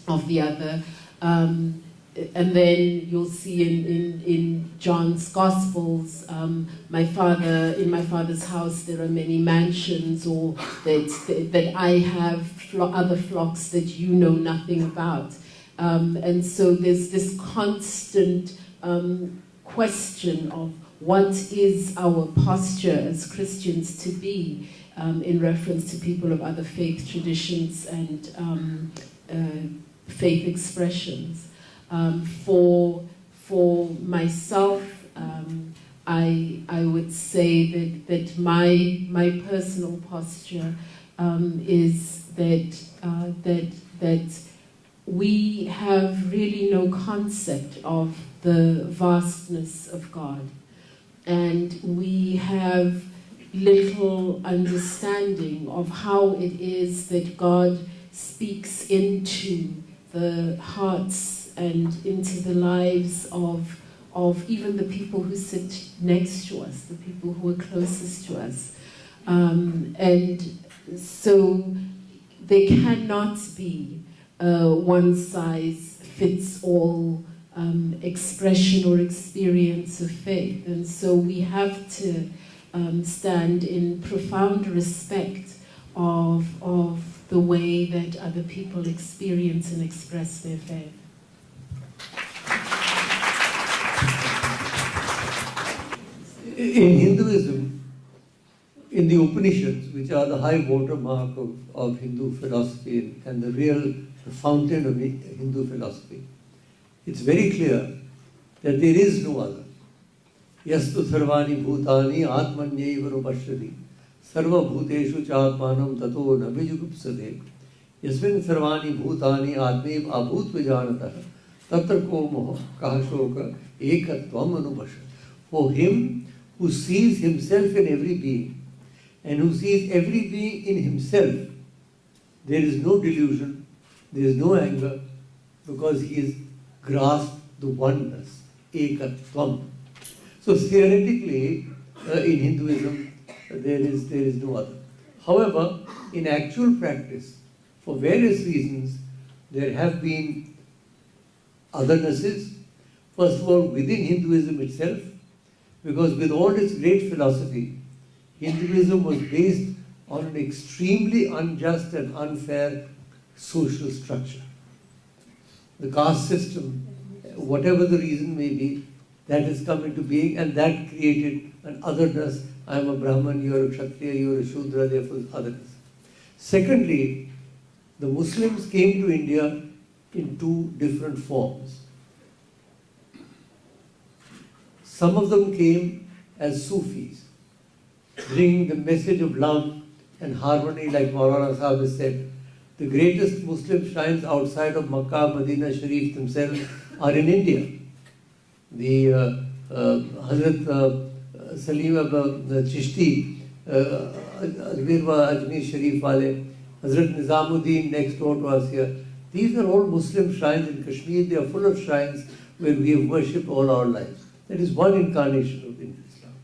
of the other. And then you'll see in John's Gospels, in my Father's house there are many mansions, or that I have other flocks that you know nothing about. And so there's this constant question of what is our posture as Christians to be in reference to people of other faith traditions and faith expressions. For myself, I would say that my personal posture is that we have really no concept of the vastness of God, and we have little understanding of how it is that God speaks into the hearts and into the lives of even the people who sit next to us, the people who are closest to us. And so there cannot be a one-size-fits-all expression or experience of faith. And so we have to stand in profound respect of the way that other people experience and express their faith. In Hinduism, in the Upanishads, which are the high watermark of Hindu philosophy and the fountain of Hindu philosophy, it's very clear that there is no other. Yastu sarvani bhutani atmanyaiva rupashyati sarva bhuteshu chātmanam tato nabhijugupsade yasmin sarvani bhutani atmev abhut vijanatah tatra ko moh kahashoka ekatvam anubhashat. For him who sees himself in every being and who sees every being in himself, there is no delusion, there is no anger, because he has grasped the oneness, ekatvam. So theoretically, in Hinduism, there is no other. However, in actual practice, for various reasons, there have been othernesses. First of all, within Hinduism itself, because with all its great philosophy, Hinduism was based on an extremely unjust and unfair social structure. The caste system, whatever the reason may be, that has come into being, and that created an otherness. I am a Brahman, you are a Kshatriya, you are a Shudra, therefore otherness. Secondly, the Muslims came to India in two different forms. Some of them came as Sufis, bringing the message of love and harmony, like Maulana Sahib has said. The greatest Muslim shrines outside of Makkah, Medina Sharif themselves are in India. The Hazrat Salim Chishti, Alvirwa Ajmer Sharif Wale, Hazrat Nizamuddin next door to us here. These are all Muslim shrines in Kashmir. They are full of shrines where we have worshipped all our lives. That is one incarnation of Islam.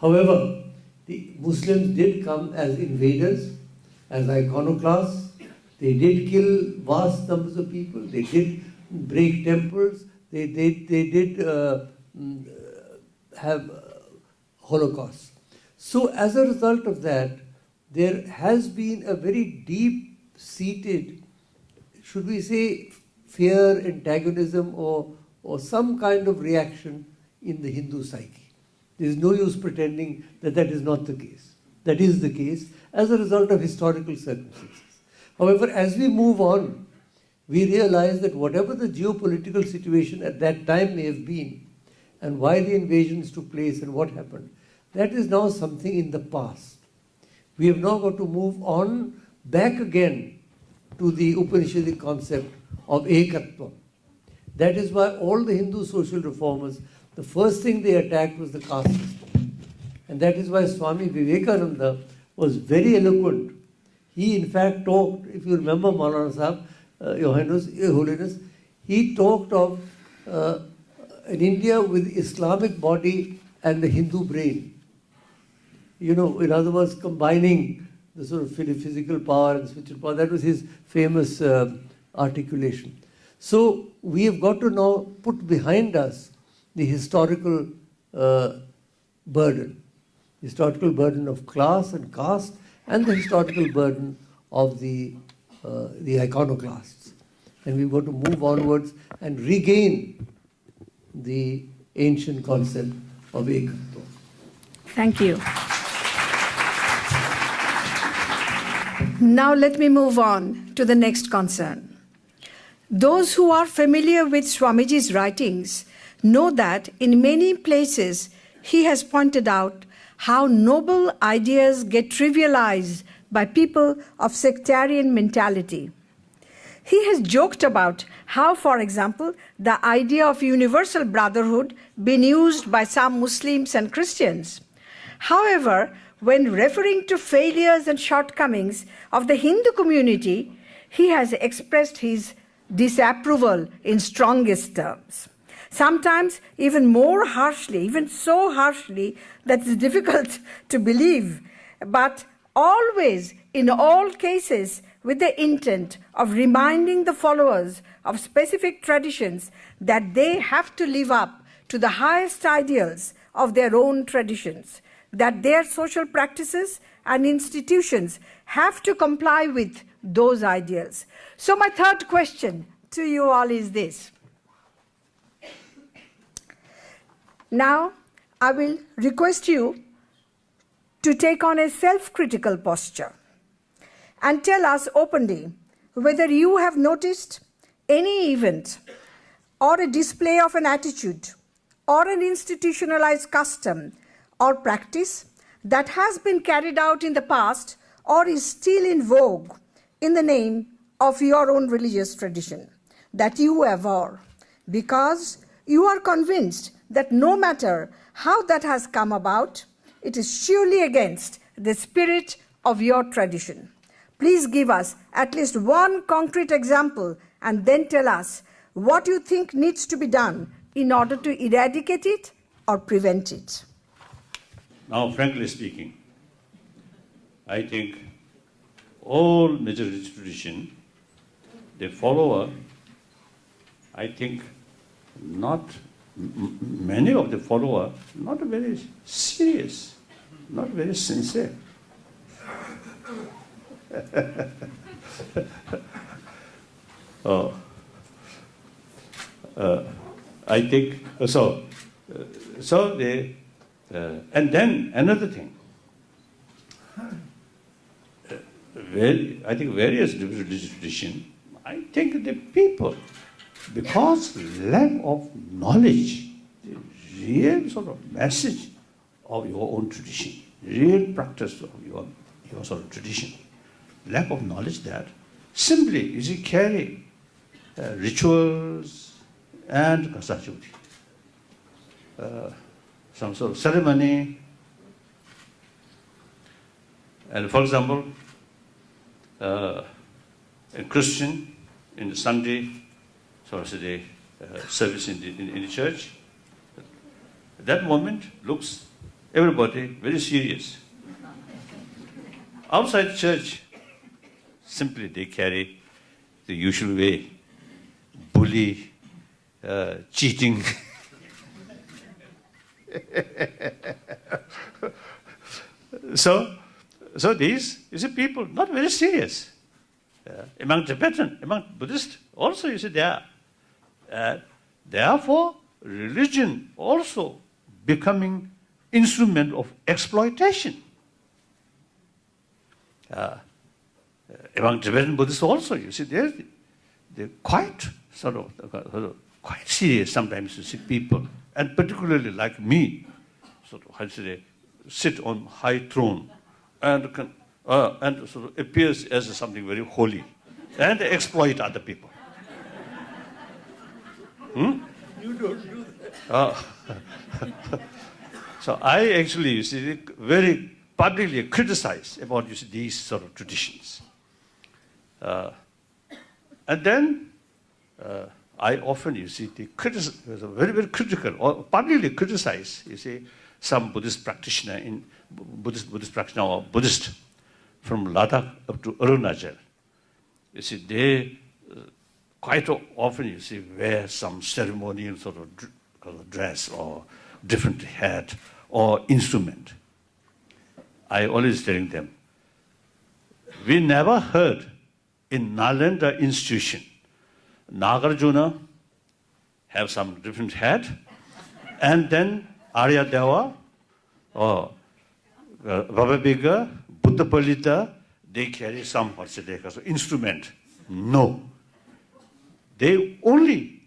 However, the Muslims did come as invaders, as iconoclasts. They did kill vast numbers of people. They did break temples. They did have Holocaust. So as a result of that, there has been a very deep-seated, should we say, fear, antagonism, or some kind of reaction in the Hindu psyche. There is no use pretending that that is not the case. That is the case as a result of historical circumstances. However, as we move on, we realize that whatever the geopolitical situation at that time may have been, and why the invasions took place and what happened, that is now something in the past. We have now got to move on back again to the Upanishadic concept of ekatvam. That is why all the Hindu social reformers, the first thing they attacked was the caste system. And that is why Swami Vivekananda was very eloquent. He in fact talked, if you remember Maulana Sahib, Your Holiness, he talked of an India with Islamic body and the Hindu brain. You know, in other words, combining the sort of physical power and spiritual power. That was his famous articulation. So we have got to now put behind us the historical burden of class and caste, and the historical burden of the iconoclasts. And we've got to move onwards and regain the ancient concept of ekatva. Thank you. Now let me move on to the next concern. Those who are familiar with Swamiji's writings know that in many places he has pointed out how noble ideas get trivialized by people of sectarian mentality. He has joked about how, for example, the idea of universal brotherhood been used by some Muslims and Christians. However, when referring to failures and shortcomings of the Hindu community, he has expressed his disapproval in strongest terms. Sometimes even more harshly, even so harshly that it's difficult to believe, but always, in all cases, with the intent of reminding the followers of specific traditions that they have to live up to the highest ideals of their own traditions, that their social practices and institutions have to comply with those ideals. So my third question to you all is this. Now, I will request you to take on a self-critical posture and tell us openly whether you have noticed any event or a display of an attitude or an institutionalized custom or practice that has been carried out in the past or is still in vogue in the name of your own religious tradition that you abhor, because you are convinced that no matter how that has come about, it is surely against the spirit of your tradition. Please give us at least one concrete example and then tell us what you think needs to be done in order to eradicate it or prevent it. Now, frankly speaking, I think all major religious tradition, they follow I think many of the followers, not very serious, not very sincere. I think so. And then another thing. I think various religious traditions, I think the people, because lack of knowledge, the real sort of message of your own tradition, real practice of your sort of tradition, lack of knowledge that simply you carry rituals and kasachuti, some sort of ceremony. And for example, a Christian in the Sunday service in the church, at that moment looks everybody very serious. Outside church, simply they carry the usual way, bully, cheating. So these, people not very serious. Among Tibetan, among Buddhists, also they are. Therefore, religion also becoming instrument of exploitation. Among Tibetan Buddhists also, they're quite quite serious sometimes. You see people, and particularly like me, sit on high throne and sort of appears as something very holy and exploit other people. You don't do that. So I actually, very publicly criticize about these sort of traditions. And then I often, very, very critical, or publicly criticize, some Buddhist practitioner Buddhist practitioner or Buddhist from Ladakh up to Arunachal. They quite often, wear some ceremonial sort of dress or different hat or instrument. I always telling them, we never heard in Nalanda institution, Nagarjuna have some different hat, and then Arya Deva or Baba Biga, Buddha Palita, they carry some instrument. No. They only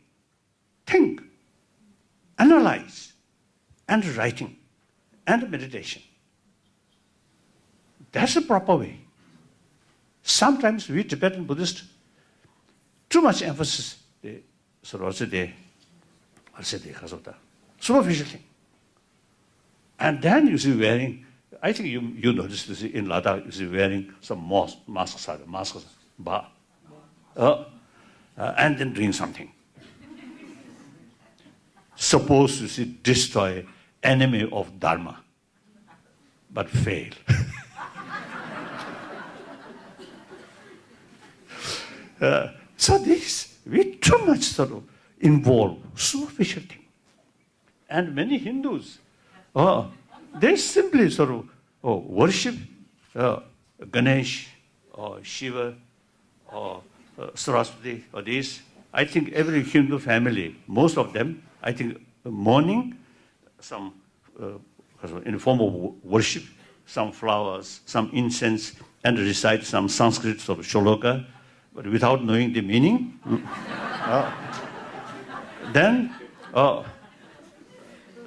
think, analyze, and writing, and meditation. That's the proper way. Sometimes we Tibetan Buddhists, too much emphasis, superficial thing. And then wearing, I think you noticed this in Ladakh, wearing some masks, and then doing something. Supposed to destroy enemy of Dharma, but fail. So this, we too much sort of involve superficial thing. And many Hindus, they simply sort of worship Ganesh or Shiva or Saraswati or this. I think every Hindu family, most of them, I think morning, some in the form of worship, some flowers, some incense, and recite some Sanskrit sort of shloka, but without knowing the meaning. Then,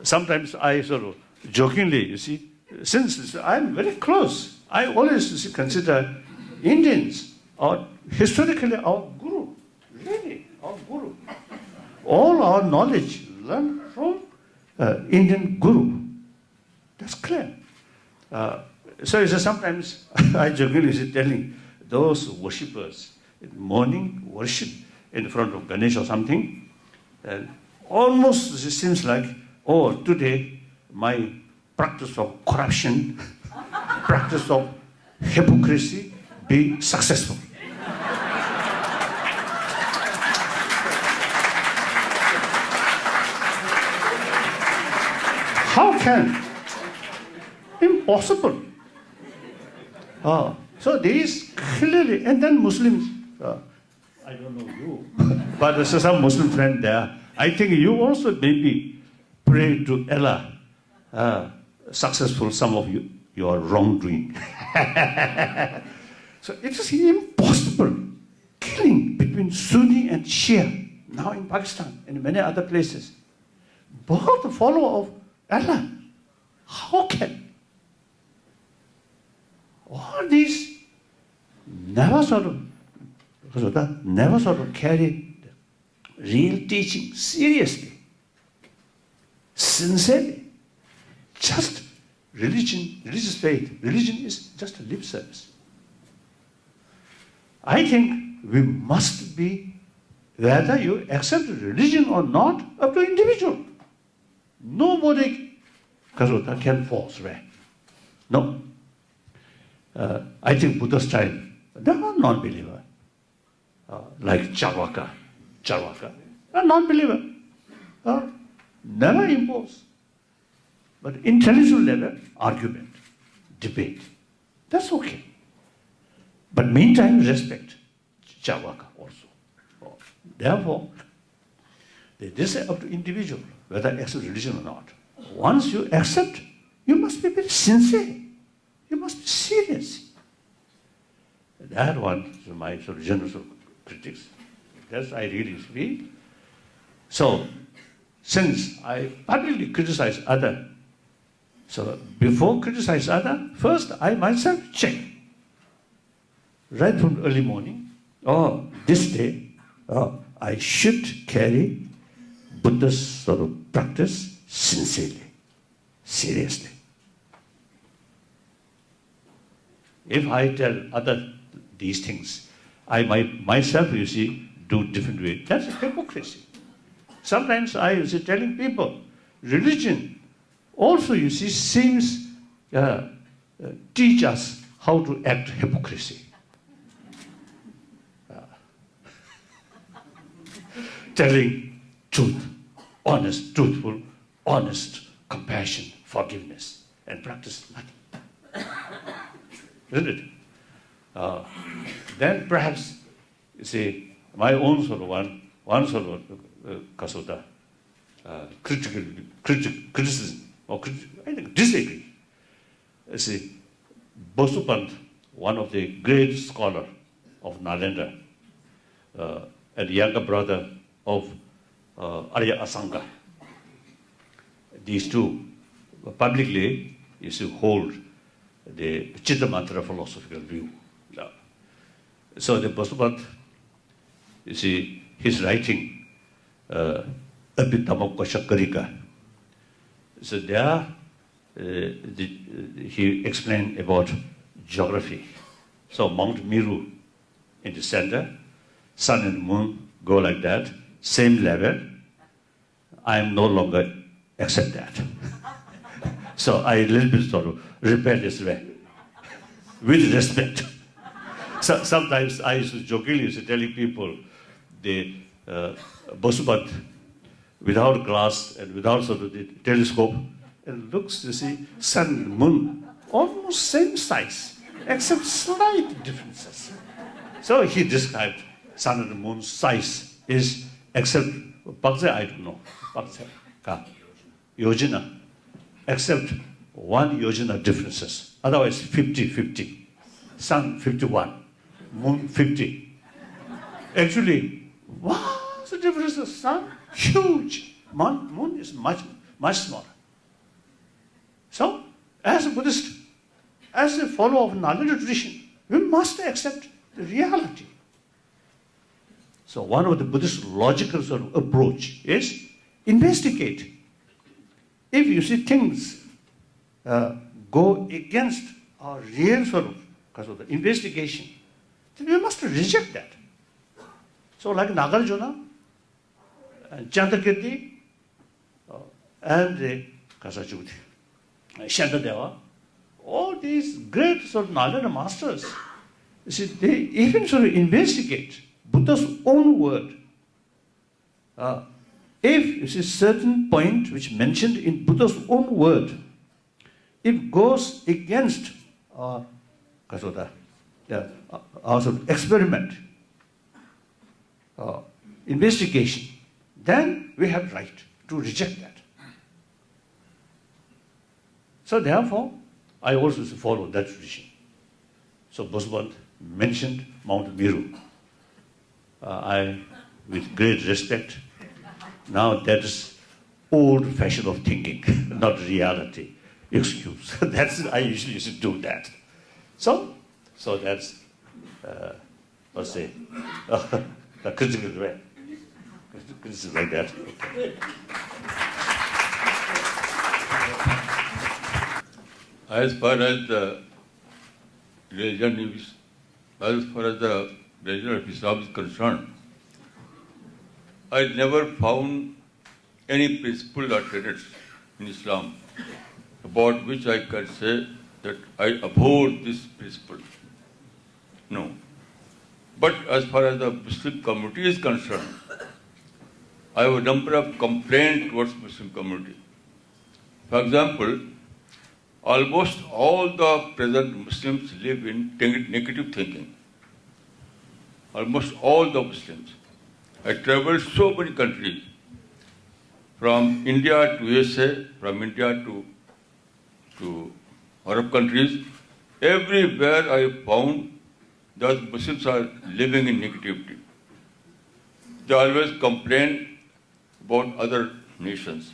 sometimes I sort of jokingly, you see, since I'm very close, I always consider Indians are historically our guru, really our guru. All our knowledge learned from Indian guru. That's clear. So sometimes I jokingly telling those worshippers in the morning worship in front of Ganesh or something, and almost it seems like, oh, today my practice of corruption, practice of hypocrisy be successful. How can? Impossible. So these clearly, and then Muslims, I don't know you, but there's some Muslim friend there. I think you also maybe pray to Allah, successful some of your wrongdoing. So it is impossible. Killing between Sunni and Shia, now in Pakistan and many other places. Both the follower of Allah. How can? All these never sort of carry real teaching seriously, sincerely. Just religion, religious faith. Religion is just a lip service. I think we must be, whether you accept religion or not, up to individual. Nobody can force, right? No. I think Buddha's time, they are non-believer. Like Charvaka, a non-believer. Never impose. But intellectual level, argument, debate. That's okay. But meantime, respect Charvaka also. Therefore, this is up to individual, whether accept religion or not. Once you accept, you must be very sincere. You must be serious. That one is my sort of general critics. That's I really feel. So, since I publicly criticize other, so before criticize other, first I myself check. Right from early morning, this day, I should carry Buddha's sort of practice sincerely, seriously. If I tell other these things, I myself, you see, do different way. That's hypocrisy. Sometimes I you see telling people, religion also, you see, seems teach us how to act hypocrisy. Telling truth, honest, truthful, honest, compassion, forgiveness, and practice nothing. Isn't it? Then perhaps, you see, my own sort of one sort of criticism, or I think disagree. You see, Bosupant, one of the great scholars of Nalanda, and younger brother of Arya Asanga, these two publicly, you see, hold the Chittamantra philosophical view. So the Bosupant, you see, his writing, Abhidhamma Shakarika. So there, he explained about geography. So Mount Meru in the center, sun and moon go like that, same level. I am no longer accept that. So I a little bit sort of repair this way, with respect. Sometimes I used to jokingly telling people the Basubat without glass and without sort of the telescope, and looks, you see, sun, moon, almost same size, except slight differences. So he described sun and moon's size is except, I don't know, yojana, except one yojana differences. Otherwise 50-50. Sun 51, moon 50. Actually, what's the difference of sun? Huge. Moon is much smaller. So, as a Buddhist, as a follower of Nalanda tradition, we must accept the reality. So one of the Buddhist logical sort of approach is investigate. If you see things go against our real sort of, because of the investigation, then we must reject that. So like Nagarjuna, and Chandrakirti, and Kasachudi, Shantadeva, all these great sort of Nalanda masters, you see, they even sort of investigate Buddha's own word. If you see certain point which mentioned in Buddha's own word, it goes against our sort of experiment, investigation, then we have right to reject that. So therefore, I also follow that tradition. So Boswant mentioned Mount Meru. I, with great respect, now that is old fashion of thinking, not reality. Excuse. I usually used to do that. So that's, let's say, a critical way. Criticism like that. Okay. As far as the religion of Islam is concerned, I never found any principle or tenets in Islam about which I can say that I abhor this principle. No. But as far as the Muslim community is concerned, I have a number of complaints towards Muslim community. For example, almost all the present Muslims live in negative thinking. Almost all the Muslims. I traveled so many countries, from India to USA, from India to Arab countries. Everywhere I found that Muslims are living in negativity. They always complain about other nations.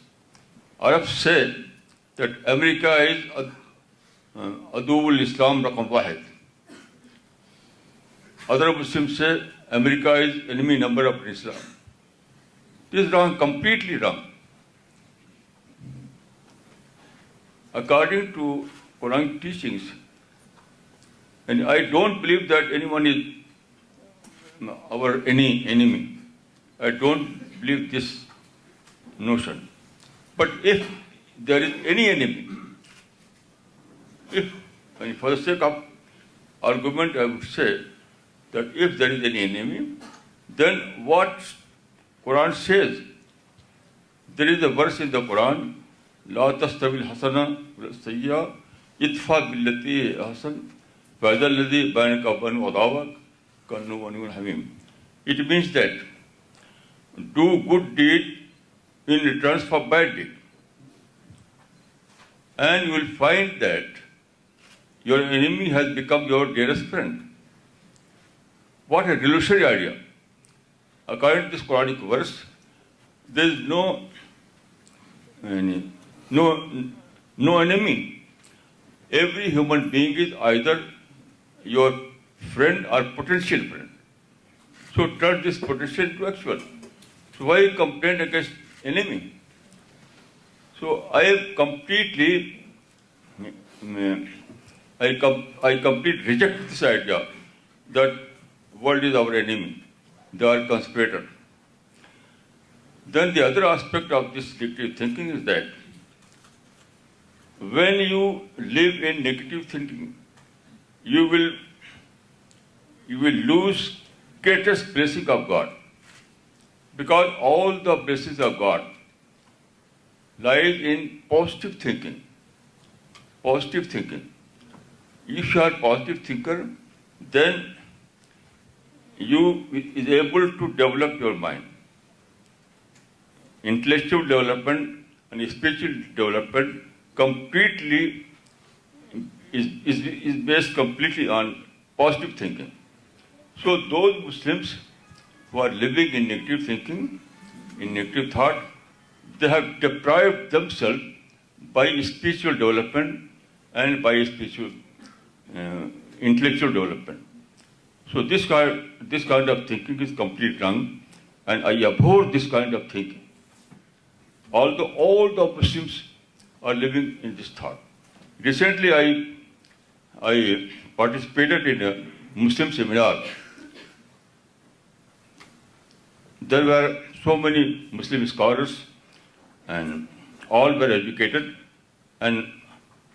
Arabs say that America is Adul Islam Raqam Wahid. Other Muslims say America is enemy number of Islam. This is wrong, completely wrong. According to Quranic teachings, and I don't believe that anyone is our enemy. I don't believe this notion. But if there is any enemy, for the sake of argument, I would say that if there is any enemy, then what Quran says, there is a verse in the Quran, La tastawi al-hasana wal-sayya idfa billati hasan fa'idha alladhi bainaka wa bainahu adawak ka'annahu waliyyun hamim. It means that do good deed in return for bad deed. And you will find that your enemy has become your dearest friend. What a revolutionary idea. According to this Quranic verse, there is no enemy. Every human being is either your friend or potential friend. So turn this potential into actual. So why complain against enemy? So I completely reject this idea that world is our enemy. They are conspirators. Then the other aspect of this negative thinking is that when you live in negative thinking, you will you will lose greatest blessing of God. Because all the blessings of God lies in positive thinking. Positive thinking. If you are a positive thinker, then you is able to develop your mind. Intellectual development and spiritual development completely is based completely on positive thinking. So those Muslims who are living in negative thinking, in negative thought, they have deprived themselves by spiritual development and by spiritual intellectual development. So this kind of thinking is completely wrong, and I abhor this kind of thinking. Although all the Muslims are living in this thought. Recently, I participated in a Muslim seminar. There were so many Muslim scholars, and all were educated. And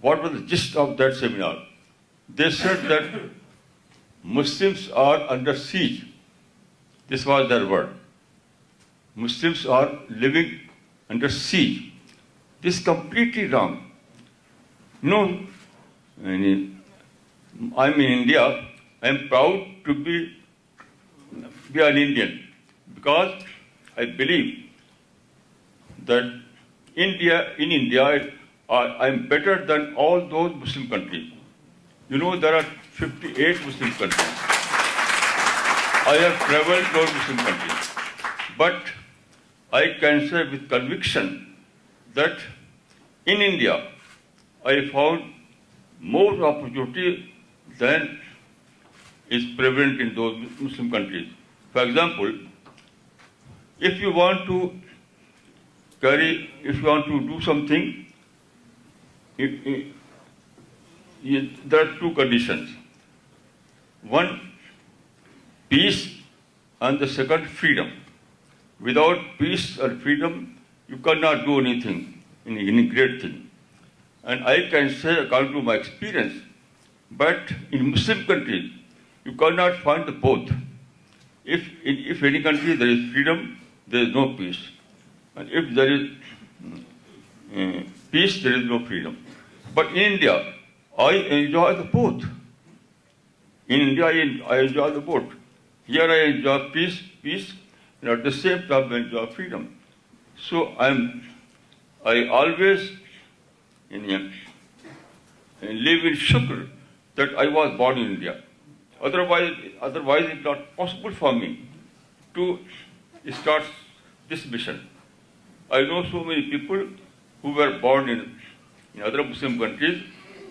what was the gist of that seminar? They said that Muslims are under siege. This was their word. Muslims are living under siege. This is completely wrong. No, I'm in India. I'm proud to be an Indian because I believe that in India, I'm better than all those Muslim countries. You know, there are 58 Muslim countries. I have traveled to those Muslim countries. But I can say with conviction that in India, I found more opportunity than is prevalent in those Muslim countries. For example, if you want to do something, there are two conditions. One, peace, and the second, freedom. Without peace or freedom, you cannot do anything, any great thing. And I can say, according to my experience, but in Muslim countries, you cannot find the both. If any country there is freedom, there is no peace. And if there is peace, there is no freedom. But in India, I enjoy the both. In India, I enjoy the both. Here I enjoy peace, and at the same time I enjoy freedom. So I always live in shukr that I was born in India. Otherwise it's not possible for me to start this mission. I know so many people who were born in other Muslim countries,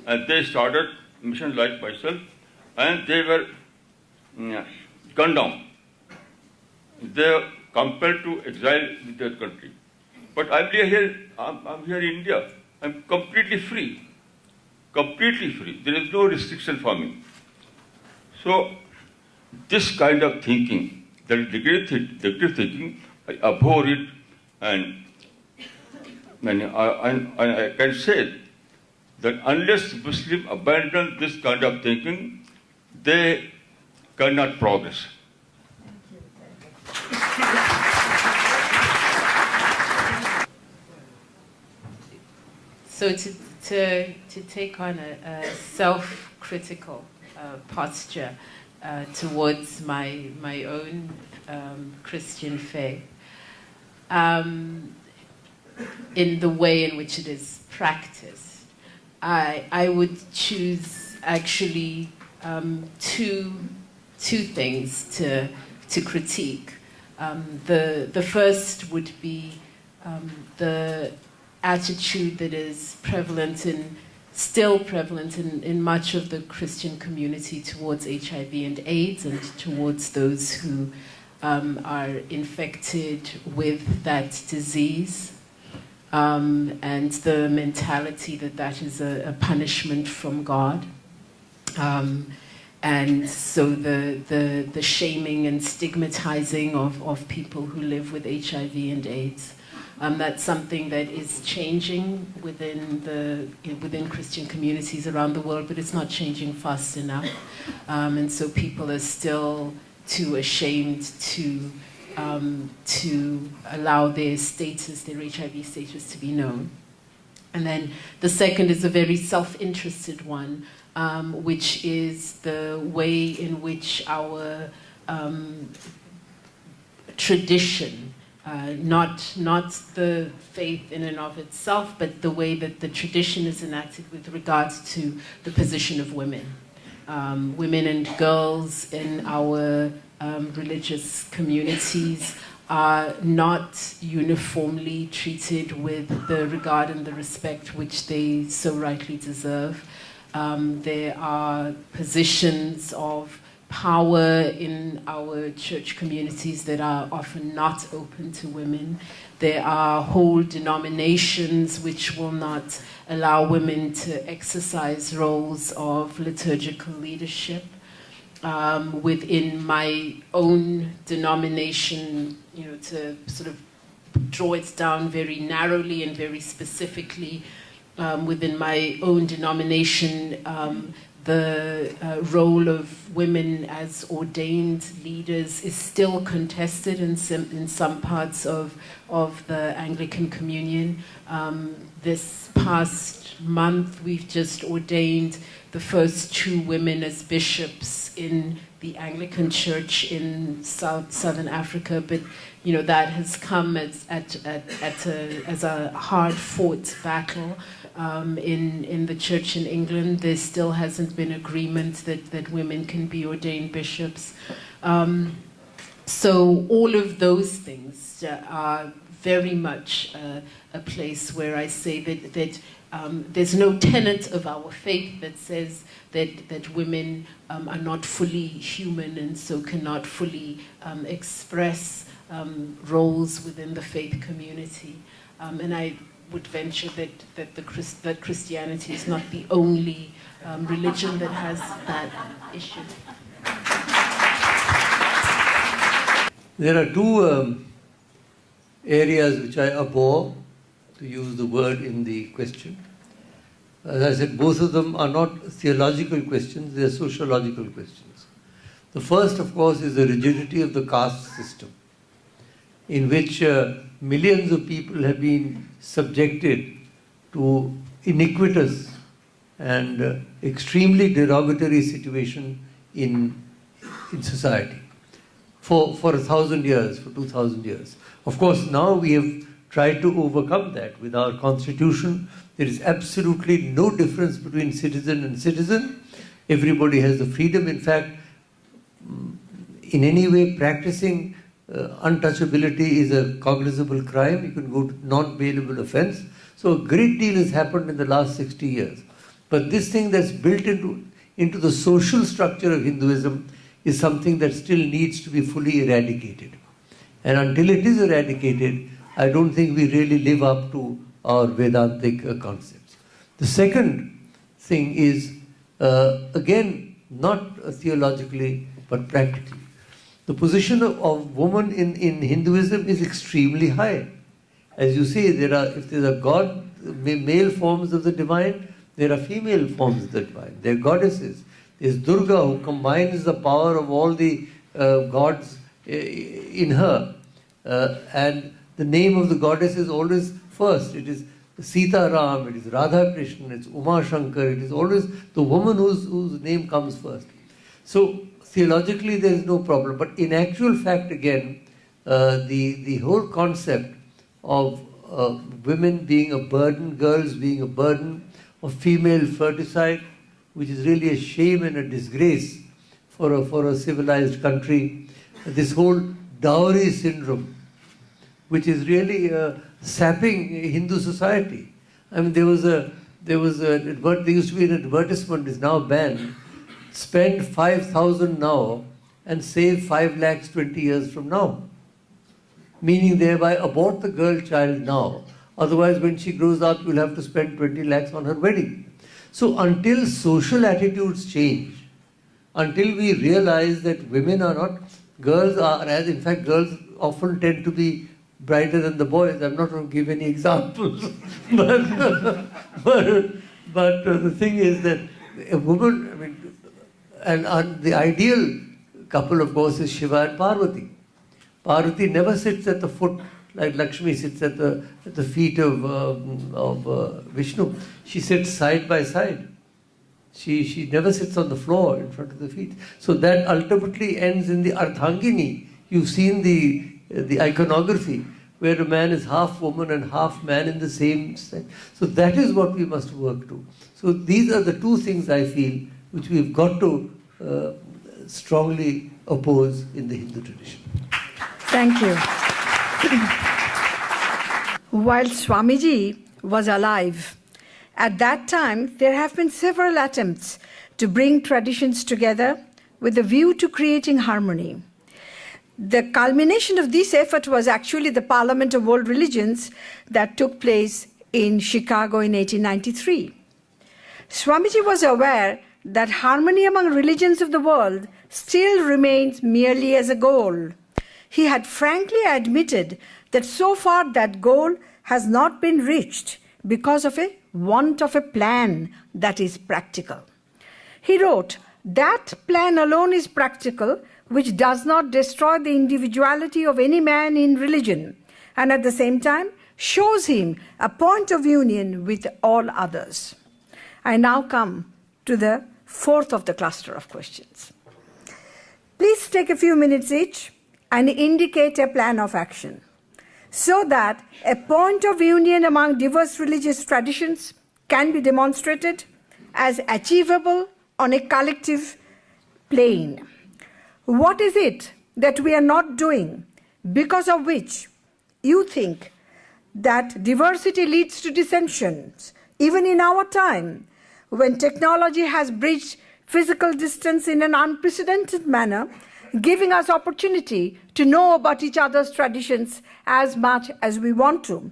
and they started mission like myself, and they were gunned down. They are compelled to exile in their country. But I'm here in India. I'm completely free. Completely free. There is no restriction for me. So this kind of thinking, that is negative thinking, I abhor it, and I can say that unless Muslims abandon this kind of thinking, they cannot progress. So to take on a self-critical posture towards my own Christian faith, in the way in which it is practiced, I would choose actually two things to critique. The first would be the attitude that is still prevalent in much of the Christian community towards HIV and AIDS, and towards those who are infected with that disease, and the mentality that is a punishment from God. and so the shaming and stigmatizing of people who live with HIV and AIDS. That's something that is changing within Christian communities around the world, but it's not changing fast enough. And so people are still too ashamed to allow their status, their HIV status, to be known. And then the second is a very self-interested one, which is the way in which our tradition, not the faith in and of itself, but the way that the tradition is enacted with regards to the position of women. Women and girls in our religious communities are not uniformly treated with the regard and the respect which they so rightly deserve. There are positions of power in our church communities that are often not open to women. There are whole denominations which will not allow women to exercise roles of liturgical leadership. Within my own denomination, to sort of draw it down very narrowly and very specifically, within my own denomination, the role of women as ordained leaders is still contested in some parts of the Anglican Communion. This past month, we've just ordained the first 2 women as bishops in the Anglican Church in Southern Africa, but that has come as a hard-fought battle. In the church in England, there still hasn't been agreement that women can be ordained bishops. So all of those things are very much a place where I say that there's no tenet of our faith that says that women are not fully human and so cannot fully express roles within the faith community. And I would venture that Christianity is not the only religion that has that issue. There are 2 areas which I abhor, to use the word in the question. As I said, both of them are not theological questions, they are sociological questions. The first, of course, is the rigidity of the caste system, in which millions of people have been subjected to iniquitous and extremely derogatory situation in society for 1,000 years, for 2,000 years. Of course, now we have tried to overcome that with our constitution. There is absolutely no difference between citizen and citizen. Everybody has the freedom. In fact, in any way practicing untouchability is a cognizable crime. You can go to non-bailable offense. So a great deal has happened in the last 60 years. But this thing that's built into the social structure of Hinduism is something that still needs to be fully eradicated. And until it is eradicated, I don't think we really live up to our Vedantic concepts. The second thing is, again, not theologically, but practically. The position of woman in Hinduism is extremely high. As you see, if there's a god, male forms of the divine, there are female forms of the divine. There are goddesses. There's Durga, who combines the power of all the gods in her. And the name of the goddess is always first. It is Sita Ram, it is Radha Krishna, it's Uma Shankar, it is always the woman whose name comes first. So theologically there is no problem. But in actual fact, again, the whole concept of women being a burden, girls being a burden, of female ferticide, which is really a shame and a disgrace for a civilized country. This whole dowry syndrome, which is really sapping Hindu society. I mean, there used to be an advertisement, is now banned. Spend 5,000 now and save 5 lakhs 20 years from now. Meaning thereby abort the girl child now. Otherwise, when she grows up, you'll have to spend 20 lakhs on her wedding. So until social attitudes change, until we realize that women are not, girls are, as in fact girls often tend to be brighter than the boys. I'm not going to give any examples, but the thing is that a woman, I mean, and the ideal couple, of course, is Shiva and Parvati. Parvati never sits at the foot like Lakshmi sits at the feet of Vishnu. She sits side by side. She never sits on the floor in front of the feet. So that ultimately ends in the Ardhangini. You've seen the iconography where a man is half woman and half man in the same sense. So that is what we must work to. So these are the two things I feel which we've got to strongly oppose in the Hindu tradition. Thank you. While Swamiji was alive, at that time there have been several attempts to bring traditions together with a view to creating harmony. The culmination of this effort was actually the Parliament of World Religions that took place in Chicago in 1893. Swamiji was aware that harmony among religions of the world still remains merely as a goal. He had frankly admitted that so far that goal has not been reached because of a want of a plan that is practical. He wrote, "That plan alone is practical, which does not destroy the individuality of any man in religion, and at the same time shows him a point of union with all others." I now come to the fourth of the cluster of questions. Please take a few minutes each and indicate a plan of action so that a point of union among diverse religious traditions can be demonstrated as achievable on a collective plane. What is it that we are not doing because of which you think that diversity leads to dissensions, even in our time, when technology has bridged physical distance in an unprecedented manner, giving us opportunity to know about each other's traditions as much as we want to?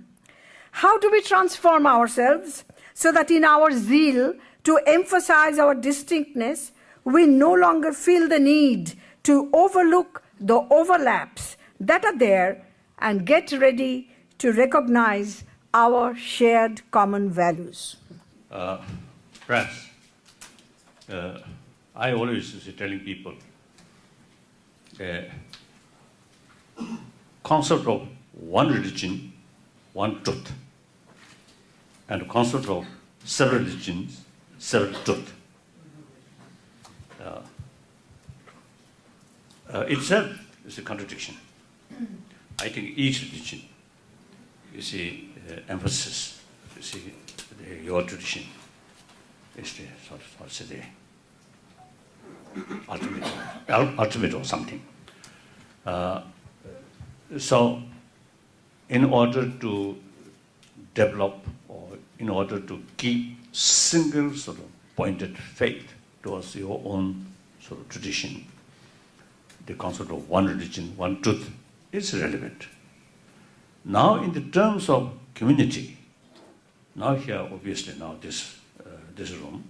How do we transform ourselves so that in our zeal to emphasize our distinctness, we no longer feel the need to overlook the overlaps that are there and get ready to recognize our shared common values? Perhaps, I always is telling people the concept of one religion, one truth, and the concept of several religions, several truth. Itself is a contradiction. I think each religion, you see, emphasis, you see, your tradition is the sort of the ultimate or something. So, in order to develop or in order to keep single sort of pointed faith towards your own sort of tradition, the concept of one religion, one truth is relevant. Now, in the terms of community, now here, obviously, now this room.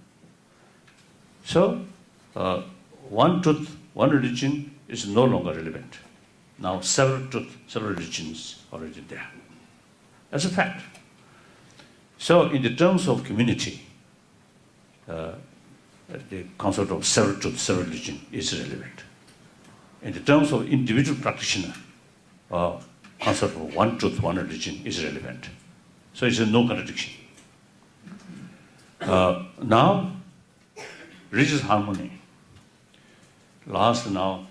So, one truth, one religion is no longer relevant. Now, several truth, several religions are already there. That's a fact. So, in the terms of community, the concept of several truth, several religion is relevant. In the terms of individual practitioner, concept of one truth, one religion is relevant. So it's a no contradiction. Now, religious harmony. Last now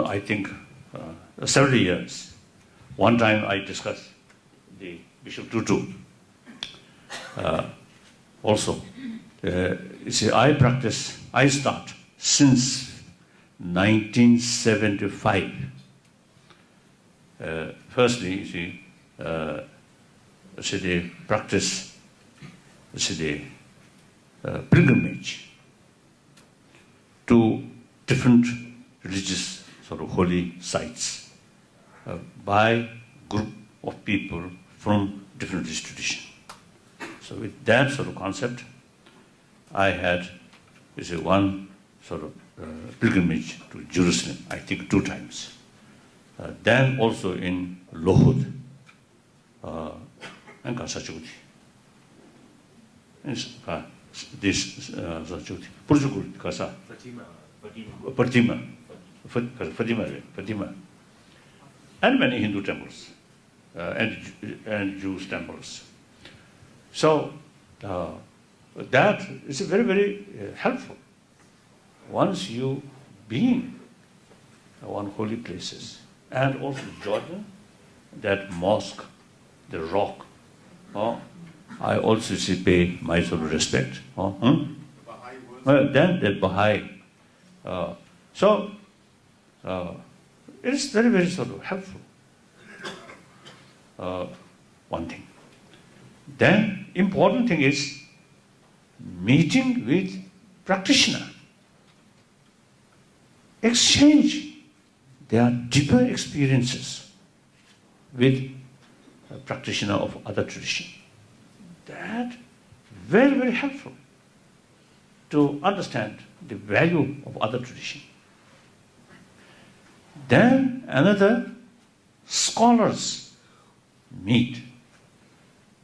I think several years. One time I discussed the Bishop Tutu. Also, you see, I start since 1975. Firstly, you see, the practice, the pilgrimage to different religious sort of holy sites by group of people from different religious traditions. So with that sort of concept, I had is one sort of pilgrimage to Jerusalem, I think 2 times. Then also in Lohud, and Kasachuti. This Sachuti. Purjukur, Kasa. Fatima. And many Hindu temples and Jewish temples. So that is very, very helpful. Once you being one holy places, and also Jordan, that mosque, the rock, I also pay my sort of respect. Well, then the Baha'i. So it is very, very sort of helpful. One thing. Then important thing is meeting with practitioner. Exchange their deeper experiences with a practitioner of other tradition. That very, very helpful to understand the value of other tradition. Then another, scholars meet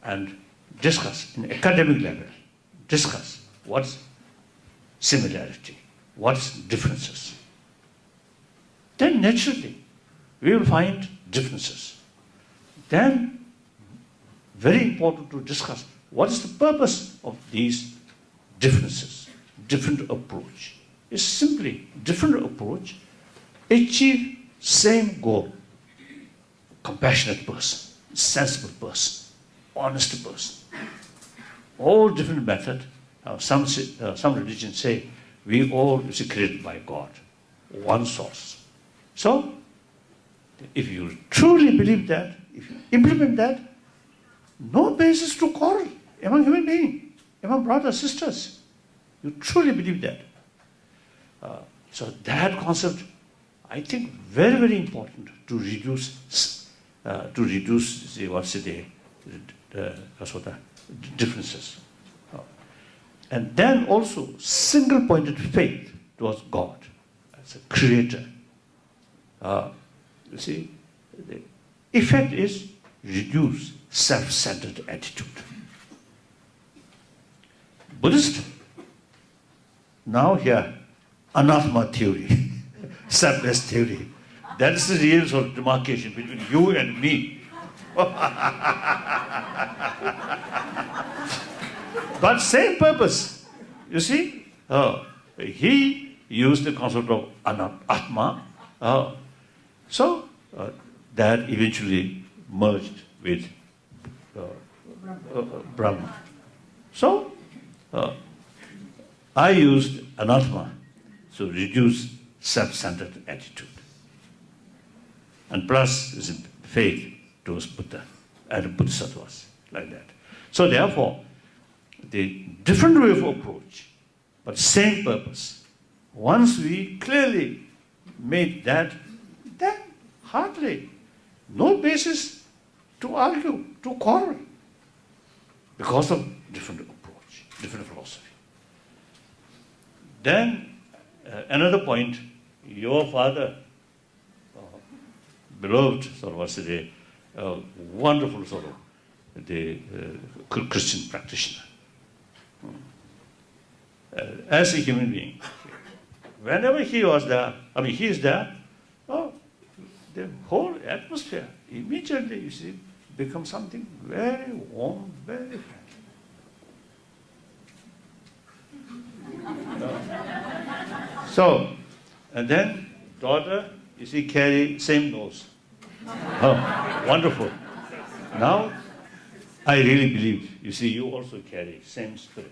and discuss in academic level, discuss what's similarity, what's differences. Then naturally we will find differences. Then very important to discuss what is the purpose of these differences, different approach. It's simply different approach, achieve same goal. Compassionate person, sensible person, honest person. All different method. Some religions say we all is created by God, one source. So, if you truly believe that, if you implement that, no basis to quarrel among human beings, among brothers, sisters. You truly believe that. So that concept, I think, very, very important to reduce the differences. And then also single-pointed faith towards God as a creator. You see, the effect is reduce self-centered attitude. Buddhist, now here, anathema theory, selfless theory. That is the real sort of demarcation between you and me. But same purpose, you see. He used the concept of atma, so that eventually merged with Brahma. So I used anathema to reduce self-centered attitude. And plus is faith towards Buddha and Bodhisattvas, like that. So therefore, the different way of approach, but same purpose. Once we clearly made that, then hardly no basis to argue, to quarrel, because of different approach, different philosophy. Then another point, your father, beloved sort of was a wonderful sort of the Christian practitioner. As a human being, whenever he was there, he is there, the whole atmosphere immediately, you see, becomes something very warm, very friendly. So, and then daughter, you see, carry same nose. Oh, wonderful. Now, I really believe, you see, you also carry same spirit.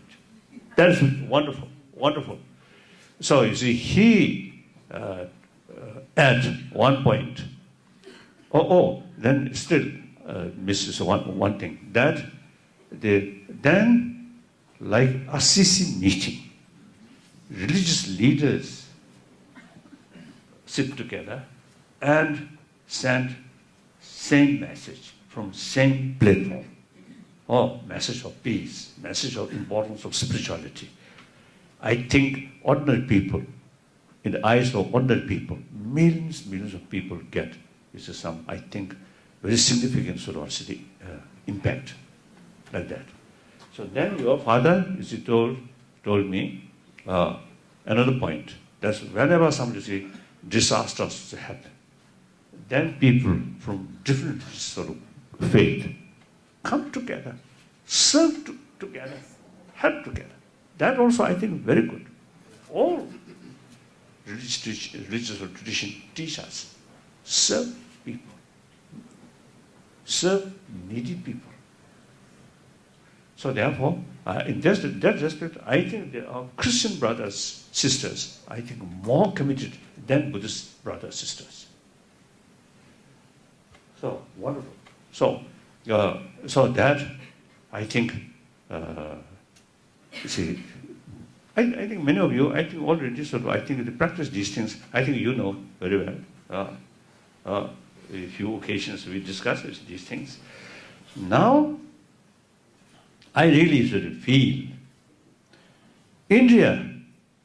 That's wonderful, wonderful. So, you see, he, at one point, then still misses one thing, that then, like Assisi meeting, religious leaders sit together and send same message from same platform. Message of peace, message of importance of spirituality. I think ordinary people, in the eyes of ordinary people, millions of people get, this is some, I think, very significant sort of impact like that. So then your father, as he told me, another point, that's whenever somebody disasters happen, then people from different sort of faith come together, serve together, help together. That also, I think, very good. All religious tradition teach us, serve people, serve needy people. So therefore, in that respect, I think our Christian brothers, sisters, I think more committed than Buddhist brothers, sisters. So wonderful. So that I think, you see, I think many of you, I think already sort of, I think they practice these things. I think you know very well. A few occasions we discuss these things. Now, I really sort of feel India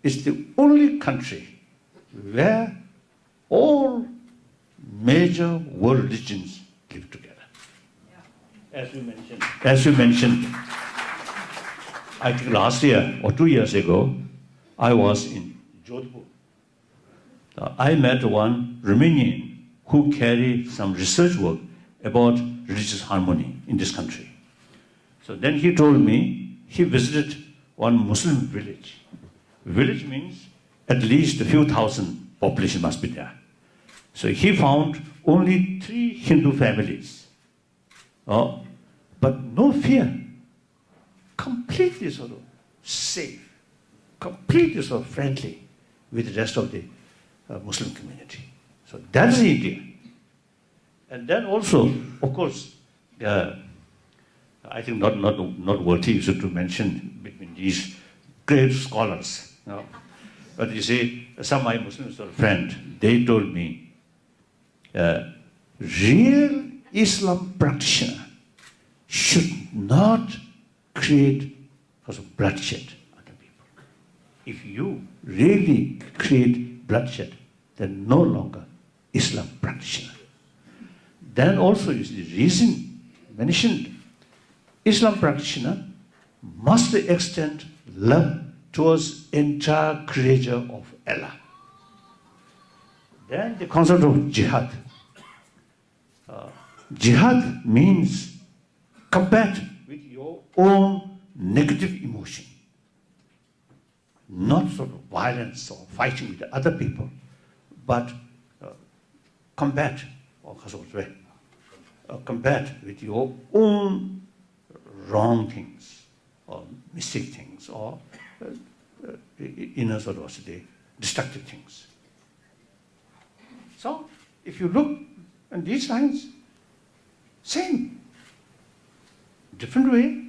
is the only country where all major world religions live together. Yeah. As you mentioned, I think last year or 2 years ago, I was in Jodhpur. I met one Romanian who carried some research work about religious harmony in this country. So then he told me he visited one Muslim village. Village means at least a few thousand population must be there. So he found only 3 Hindu families, but no fear. Completely sort of safe, completely sort of friendly with the rest of the Muslim community. So that's India. And then also, of course, I think not worthy to mention between these great scholars. But you see, some of my Muslim sort of friends, they told me, real Islam practitioner should not create bloodshed other people. If you really create bloodshed, then no longer Islam practitioner. Then also is the reason mentioned, Islam practitioner must extend love towards entire creature of Allah. Then the concept of jihad. Jihad means combat with your own negative emotion. Not sort of violence or fighting with other people, but combat, or combat with your own wrong things, or mistake things, or inner sort of destructive things. So, if you look at these lines, same. Different way,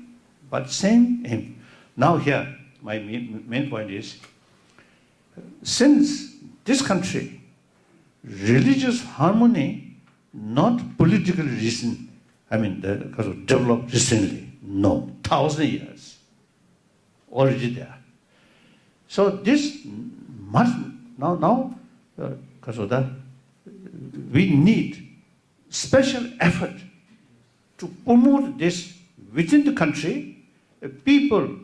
but same aim. Now here, my main point is, since this country, religious harmony, not political reason, because of developed recently, no, 1,000 years, already there. So this must, now, because of that, we need special effort to promote this within the country. People,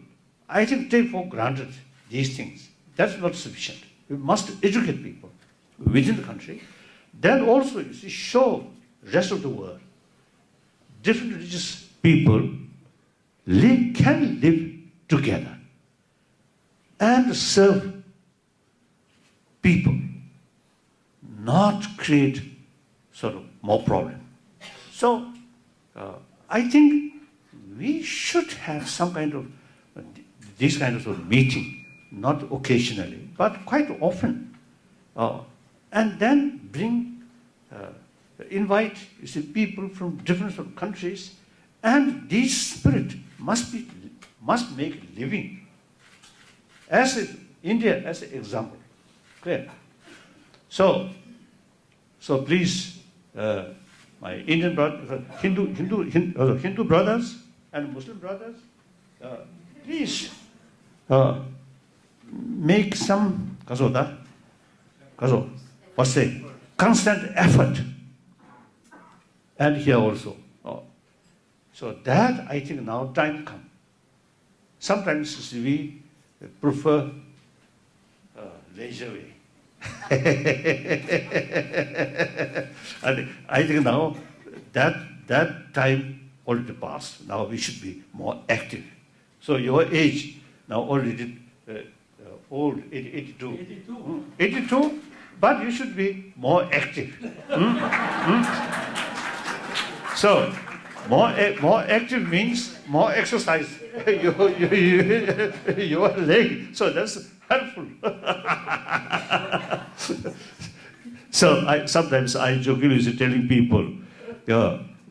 I think, take for granted these things. That's not sufficient. We must educate people within the country. Then also, you see, show the rest of the world. Different religious people can live together and serve people, not create sort of more problem. So, I think we should have some kind of this kind of, sort of meeting, not occasionally, but quite often, and then invite people from different sort of countries, and this spirit must make living. As India as an example, clear. So please, my Indian brothers, Hindu brothers and Muslim brothers, please make some what's say, constant effort. And here also. Oh. So that I think now time come. Sometimes we prefer leisure way. And I think now that time already passed. Now we should be more active. So your age now already old, 82. 82, but you should be more active. So more active means more exercise. Your leg. So that's helpful. So sometimes I jokingly telling people,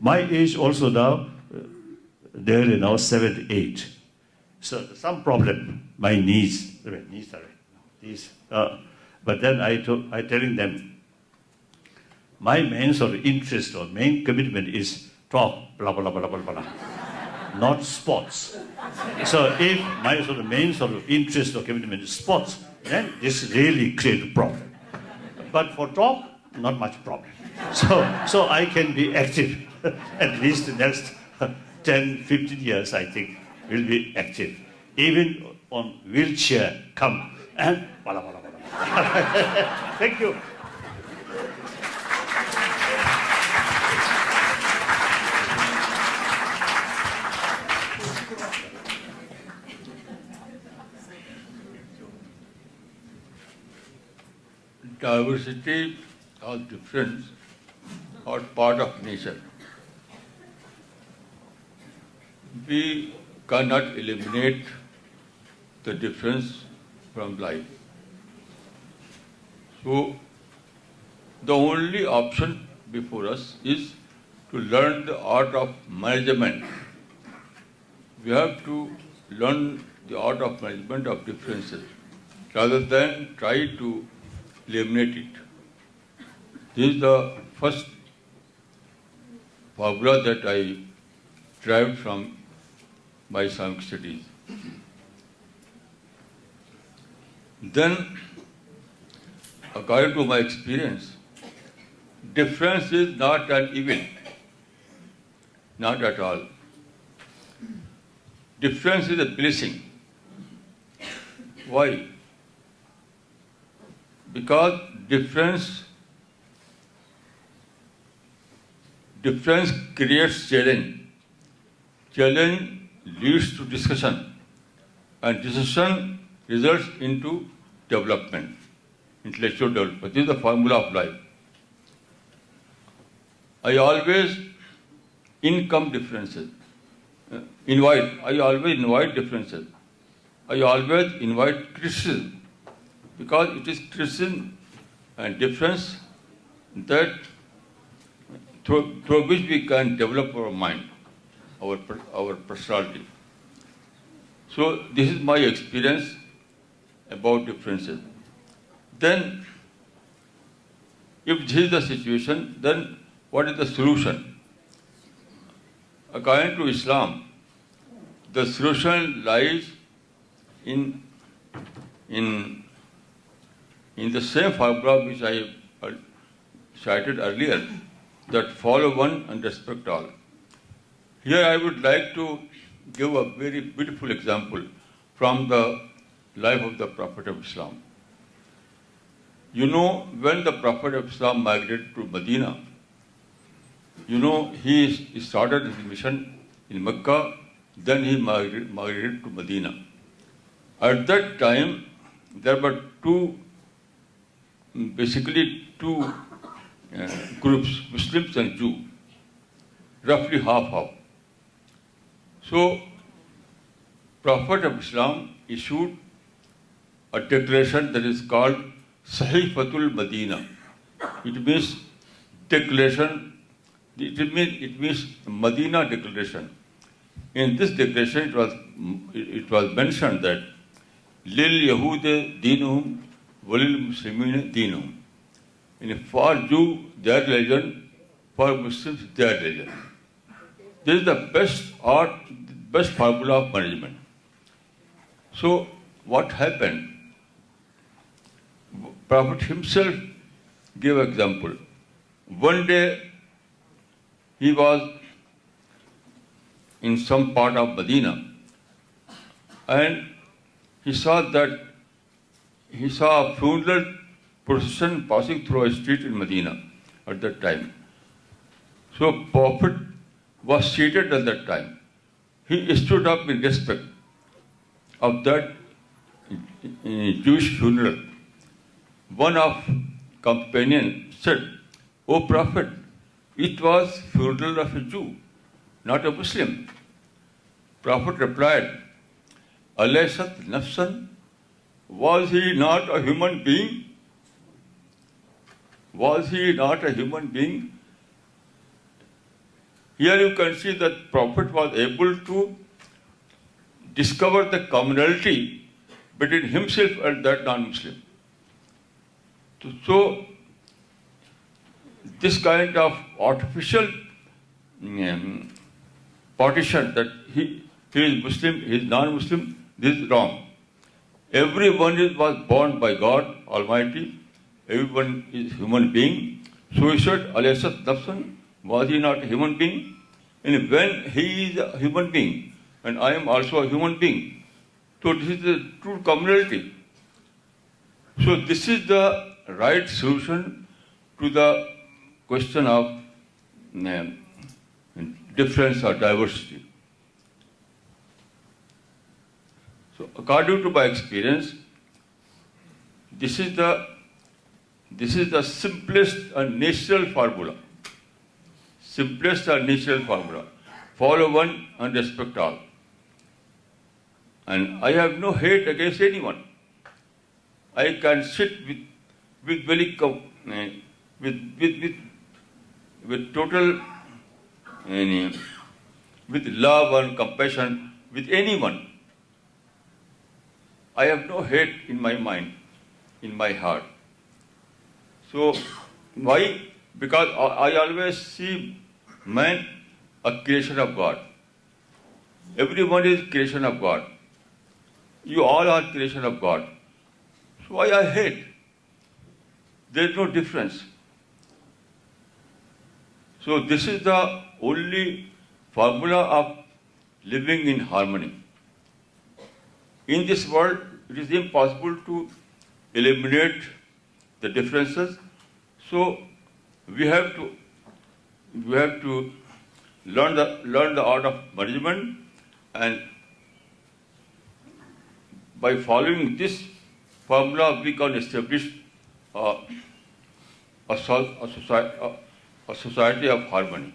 my age also now, they're now 78. So some problem, my knees are these. But then I telling them, my main sort of interest or main commitment is talk, blah, blah, blah, blah, blah, blah, not sports. So if my sort of main sort of interest or commitment is sports, then this really creates a problem. But for talk, not much problem. So I can be active. At least the next 10, 15 years, I think, will be active. Even on wheelchair, come and blah, blah, blah, blah. Thank you. Diversity or difference are part of nature. We cannot eliminate the difference from life. So the only option before us is to learn the art of management. We have to learn the art of management of differences rather than try to eliminate it. This is the first formula that I derived from my Islamic studies. Then, according to my experience, difference is not an evil, not at all. Difference is a blessing. Why? Because difference creates challenge. Challenge leads to discussion, and discussion results into development, intellectual development. This is the formula of life. I always income differences. I always invite differences. I always invite criticism, because it is criticism and difference that through which we can develop our mind, our personality. So this is my experience about differences. Then, if this is the situation, then what is the solution? According to Islam, the solution lies in the same formula which I cited earlier, that follow one and respect all. Here I would like to give a very beautiful example from the life of the Prophet of Islam. You know, when the Prophet of Islam migrated to Medina, you know, he started his mission in Mecca, then he migrated to Medina. At that time, there were basically two groups, Muslims and Jews, roughly half-half. So, Prophet of Islam issued a declaration that is called Sahifatul Medina. It means declaration. It means Medina declaration. In this declaration, it was mentioned that Lil Yahud Dinuhum Walil Muslimin Dinuhum. For Jew, their religion, for Muslims, their religion. This is the best formula of management. So, what happened? Prophet himself gave example. One day he was in some part of Medina and he saw a funeral procession passing through a street in Medina at that time. So Prophet was seated at that time. He stood up in respect of that Jewish funeral. One of companions said, "O Prophet, it was funeral of a Jew, not a Muslim." Prophet replied, "Alaysat nafsan? Was he not a human being? Was he not a human being?" Here you can see that Prophet was able to discover the commonality between himself and that non-Muslim. So, this kind of artificial partition that he is Muslim, he is non-Muslim, this is wrong. Everyone was born by God Almighty. Everyone is human being. So he said, "Alaysat nafsan?" Was he not a human being? And when he is a human being, and I am also a human being, so this is the true communality. So this is the right solution to the question of difference or diversity. So according to my experience, this is the simplest and natural formula. Simplest and natural formula. Follow one and respect all. And I have no hate against anyone. I can sit with very with total with love and compassion with anyone. I have no hate in my mind, in my heart. So why? Because I always see man a creation of God. Everyone is creation of God. You all are creation of God. So why I hate? There is no difference. So this is the only formula of living in harmony. In this world, it is impossible to eliminate the differences. So we have to learn the art of management, and by following this formula, we can establish a society of harmony.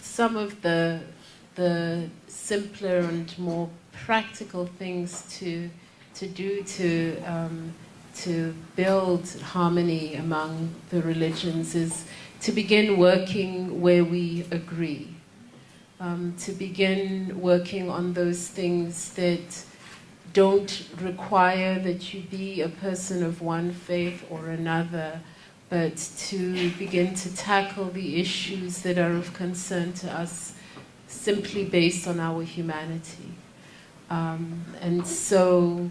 Some of the simpler and more practical things to do to build harmony among the religions is to begin working where we agree, to begin working on those things that don't require that you be a person of one faith or another, but to begin to tackle the issues that are of concern to us simply based on our humanity. And so,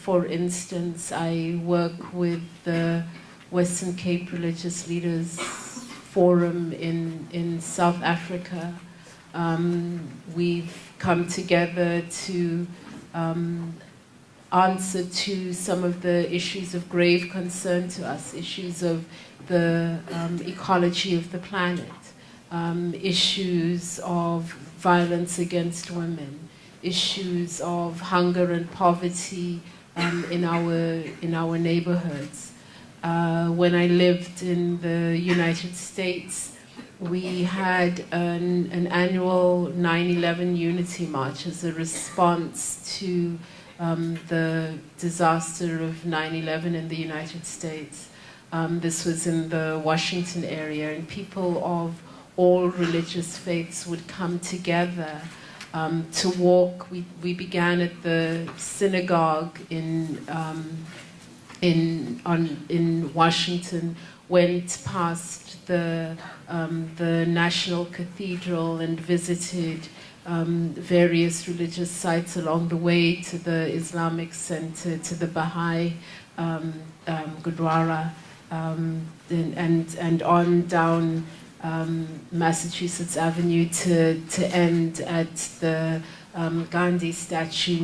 for instance, I work with the Western Cape Religious Leaders Forum in South Africa. We've come together to answer to some of the issues of grave concern to us, issues of the ecology of the planet, issues of violence against women, issues of hunger and poverty in our neighborhoods. When I lived in the United States, we had an annual 9/11 Unity March as a response to the disaster of 9/11 in the United States. This was in the Washington area, and people of all religious faiths would come together to walk. We began at the synagogue in Washington, went past the National Cathedral and visited various religious sites along the way to the Islamic Center, to the Baha'i Gurdwara, and on down Massachusetts Avenue to end at the Gandhi statue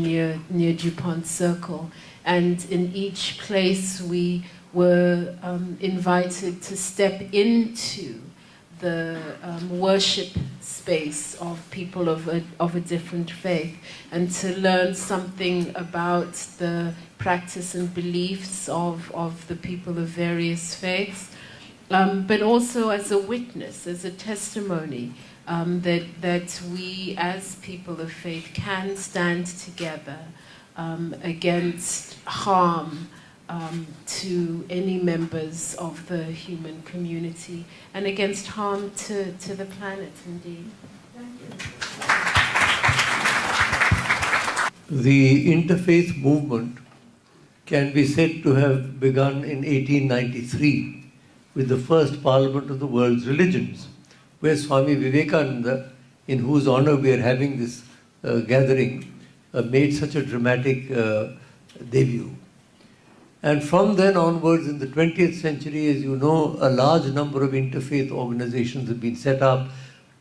near DuPont Circle. And in each place we were invited to step into the worship space of people of a different faith and to learn something about the practice and beliefs of the people of various faiths, but also as a witness, as a testimony that we as people of faith can stand together against harm to any members of the human community and against harm to the planet, indeed. The interfaith movement can be said to have begun in 1893 with the first Parliament of the World's Religions, where Swami Vivekananda, in whose honor we are having this gathering, made such a dramatic debut. And from then onwards, in the 20th century, as you know, a large number of interfaith organizations have been set up.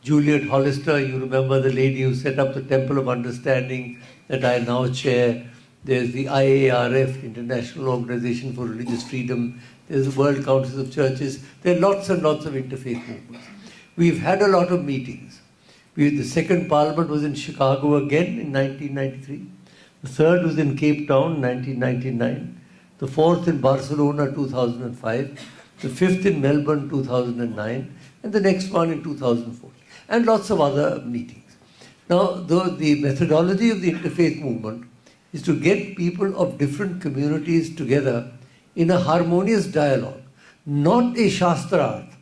Juliet Hollister, you remember the lady who set up the Temple of Understanding that I now chair. There's the IARF, International Organization for Religious Freedom. There's the World Council of Churches. There are lots and lots of interfaith movements. We've had a lot of meetings. The second Parliament was in Chicago again in 1993. The third was in Cape Town in 1999. The fourth in Barcelona 2005. The fifth in Melbourne 2009. And the next one in 2014. And lots of other meetings. Now, the methodology of the interfaith movement is to get people of different communities together in a harmonious dialogue, not a Shastrarth.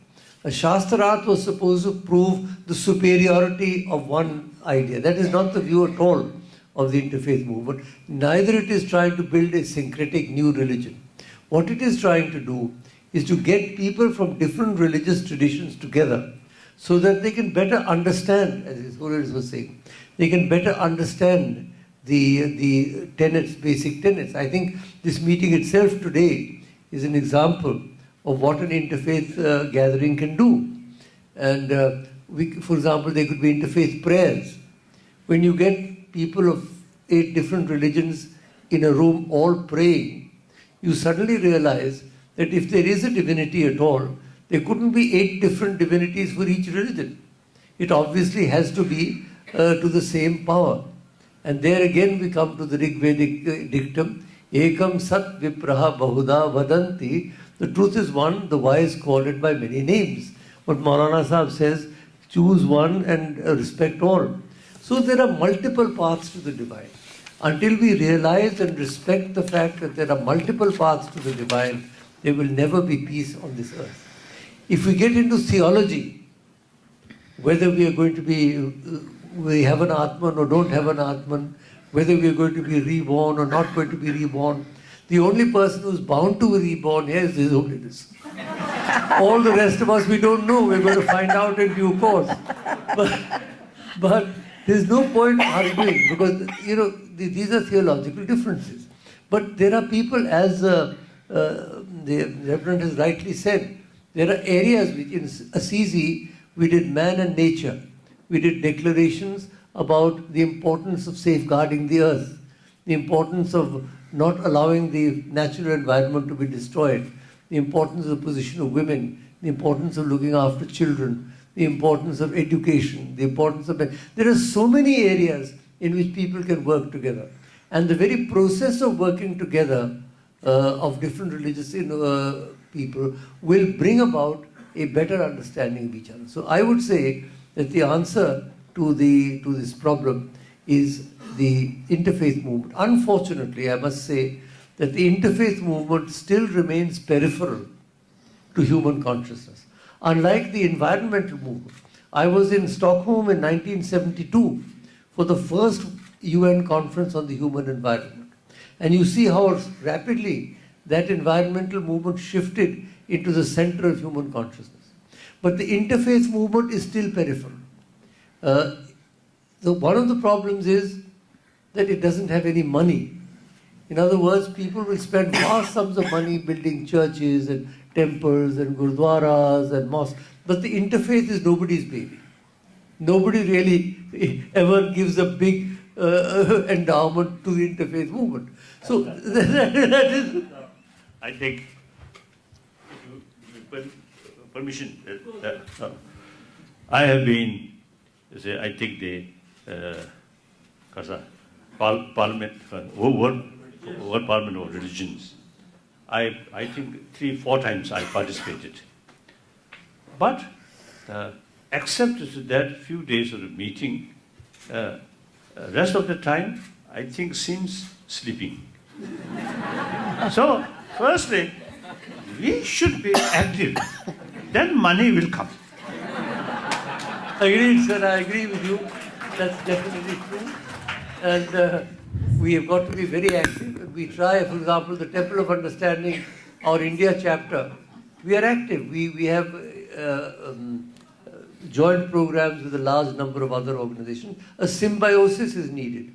A Shastrarth was supposed to prove the superiority of one idea. That is not the view at all of the interfaith movement. Neither it is trying to build a syncretic new religion. What it is trying to do is to get people from different religious traditions together so that they can better understand, as His Holiness was saying, they can better understand the tenets, basic tenets. I think this meeting itself today is an example of what an interfaith gathering can do. And for example, there could be interfaith prayers. When you get people of 8 different religions in a room all praying, you suddenly realize that if there is a divinity at all, there couldn't be 8 different divinities for each religion. It obviously has to be to the same power. And there again we come to the Rigvedic dictum, Ekam Sat Vipraha Bahuda Vadanti. The truth is one, the wise call it by many names. But Maulana Sahib says, choose one and respect all. So there are multiple paths to the divine. Until we realize and respect the fact that there are multiple paths to the divine, there will never be peace on this earth. If we get into theology, whether we are going to be, we have an Atman or don't have an Atman, whether we are going to be reborn or not going to be reborn, the only person who's bound to be reborn here is His Holiness. All the rest of us, we don't know. We're going to find out in due course. But there's no point arguing because, you know, these are theological differences. But there are people, as the Reverend has rightly said, there are areas which in Assisi we did man and nature. We did declarations about the importance of safeguarding the earth, the importance of not allowing the natural environment to be destroyed, the importance of the position of women, the importance of looking after children, the importance of education, the importance of... There are so many areas in which people can work together. And the very process of working together of different religious people will bring about a better understanding of each other. So I would say that the answer to this problem is the interfaith movement. Unfortunately, I must say that the interfaith movement still remains peripheral to human consciousness. Unlike the environmental movement, I was in Stockholm in 1972 for the first UN conference on the human environment. And you see how rapidly that environmental movement shifted into the center of human consciousness. But the interfaith movement is still peripheral. One of the problems is that it doesn't have any money. In other words, people will spend vast sums of money building churches and temples and gurdwaras and mosques, but the interfaith is nobody's baby. Nobody really ever gives a big endowment to the interfaith movement. So that is... I think, with permission, I have been, I think the Parliament, World Parliament of Religions, I think 3-4 times I participated. But except that few days of the meeting, rest of the time, I think seems sleeping. So, firstly, we should be active. Then money will come. Agreed, sir. I agree with you. That's definitely true. And we have got to be very active. We try, for example, the Temple of Understanding, our India chapter. We are active. We have joint programs with a large number of other organizations. A symbiosis is needed.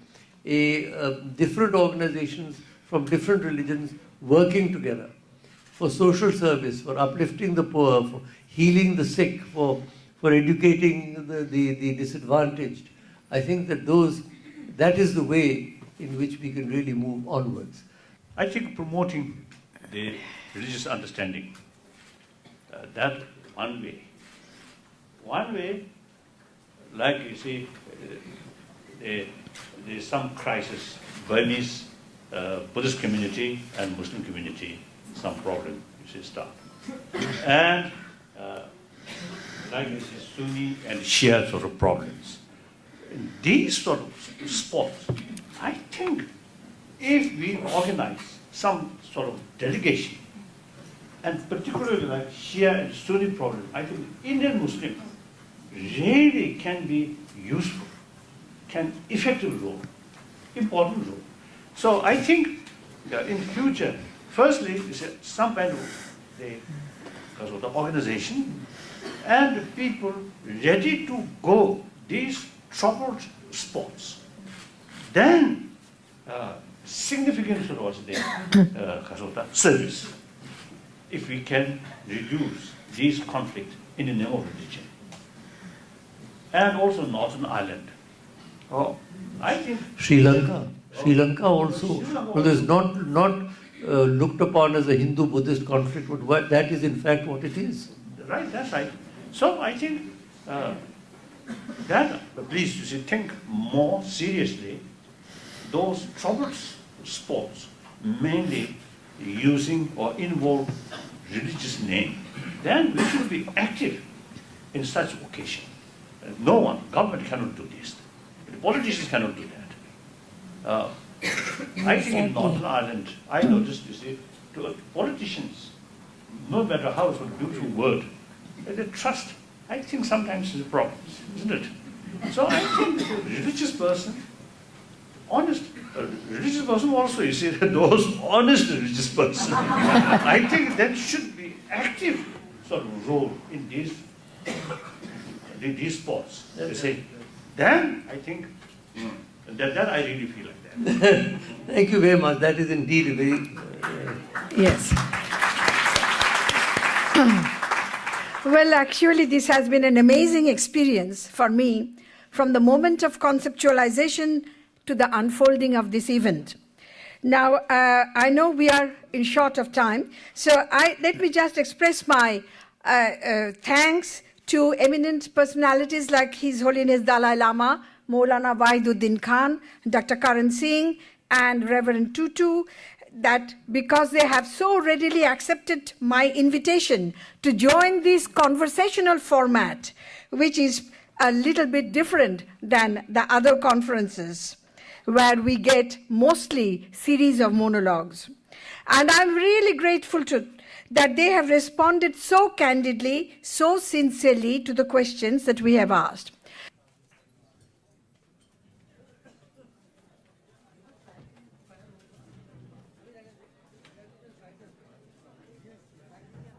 Different organizations from different religions working together for social service, for uplifting the poor, for healing the sick, for educating the disadvantaged. I think that is the way in which we can really move onwards. I think promoting the religious understanding, that one way. One way, like you see, there's some crisis, Burmese Buddhist community and Muslim community, some problem, you see, start. And like you see, Sunni and Shia sort of problems. In these sort of spots, I think if we organize some sort of delegation, and particularly like Shia and Sunni problem, I think Indian Muslims really can be useful, can effective role, important role. So I think in future, firstly, some kind of the organization and the people ready to go these troubled spots. Then significant was the service. If we can reduce these conflicts in the name of religion. And also Northern Ireland. Oh, I think Sri Lanka also is not looked upon as a Hindu-Buddhist conflict, but that is in fact what it is. Right, that's right. So I think that, please, you see, think more seriously those troubled spots, mainly using or involve religious name. Then we should be active in such occasion. No one, government cannot do this. The politicians cannot do that. I think in Northern Ireland, I noticed, you see, to politicians, no matter how it's a beautiful word, the trust, I think sometimes is a problem, isn't it? So I think a religious person, honest, a religious person also, you see, those honest religious person, I think that should be active sort of role in these sports. You see, then I think that I really feel like that. Thank you very much. That is indeed a very... Yes. Well, actually, this has been an amazing experience for me from the moment of conceptualization to the unfolding of this event. Now, I know we are in short of time, so let me just express my thanks to eminent personalities like His Holiness Dalai Lama, Maulana Wahiduddin Khan, Dr. Karan Singh, and Reverend Tutu, that because they have so readily accepted my invitation to join this conversational format, which is a little bit different than the other conferences, where we get mostly series of monologues. And I'm really grateful that they have responded so candidly, so sincerely to the questions that we have asked.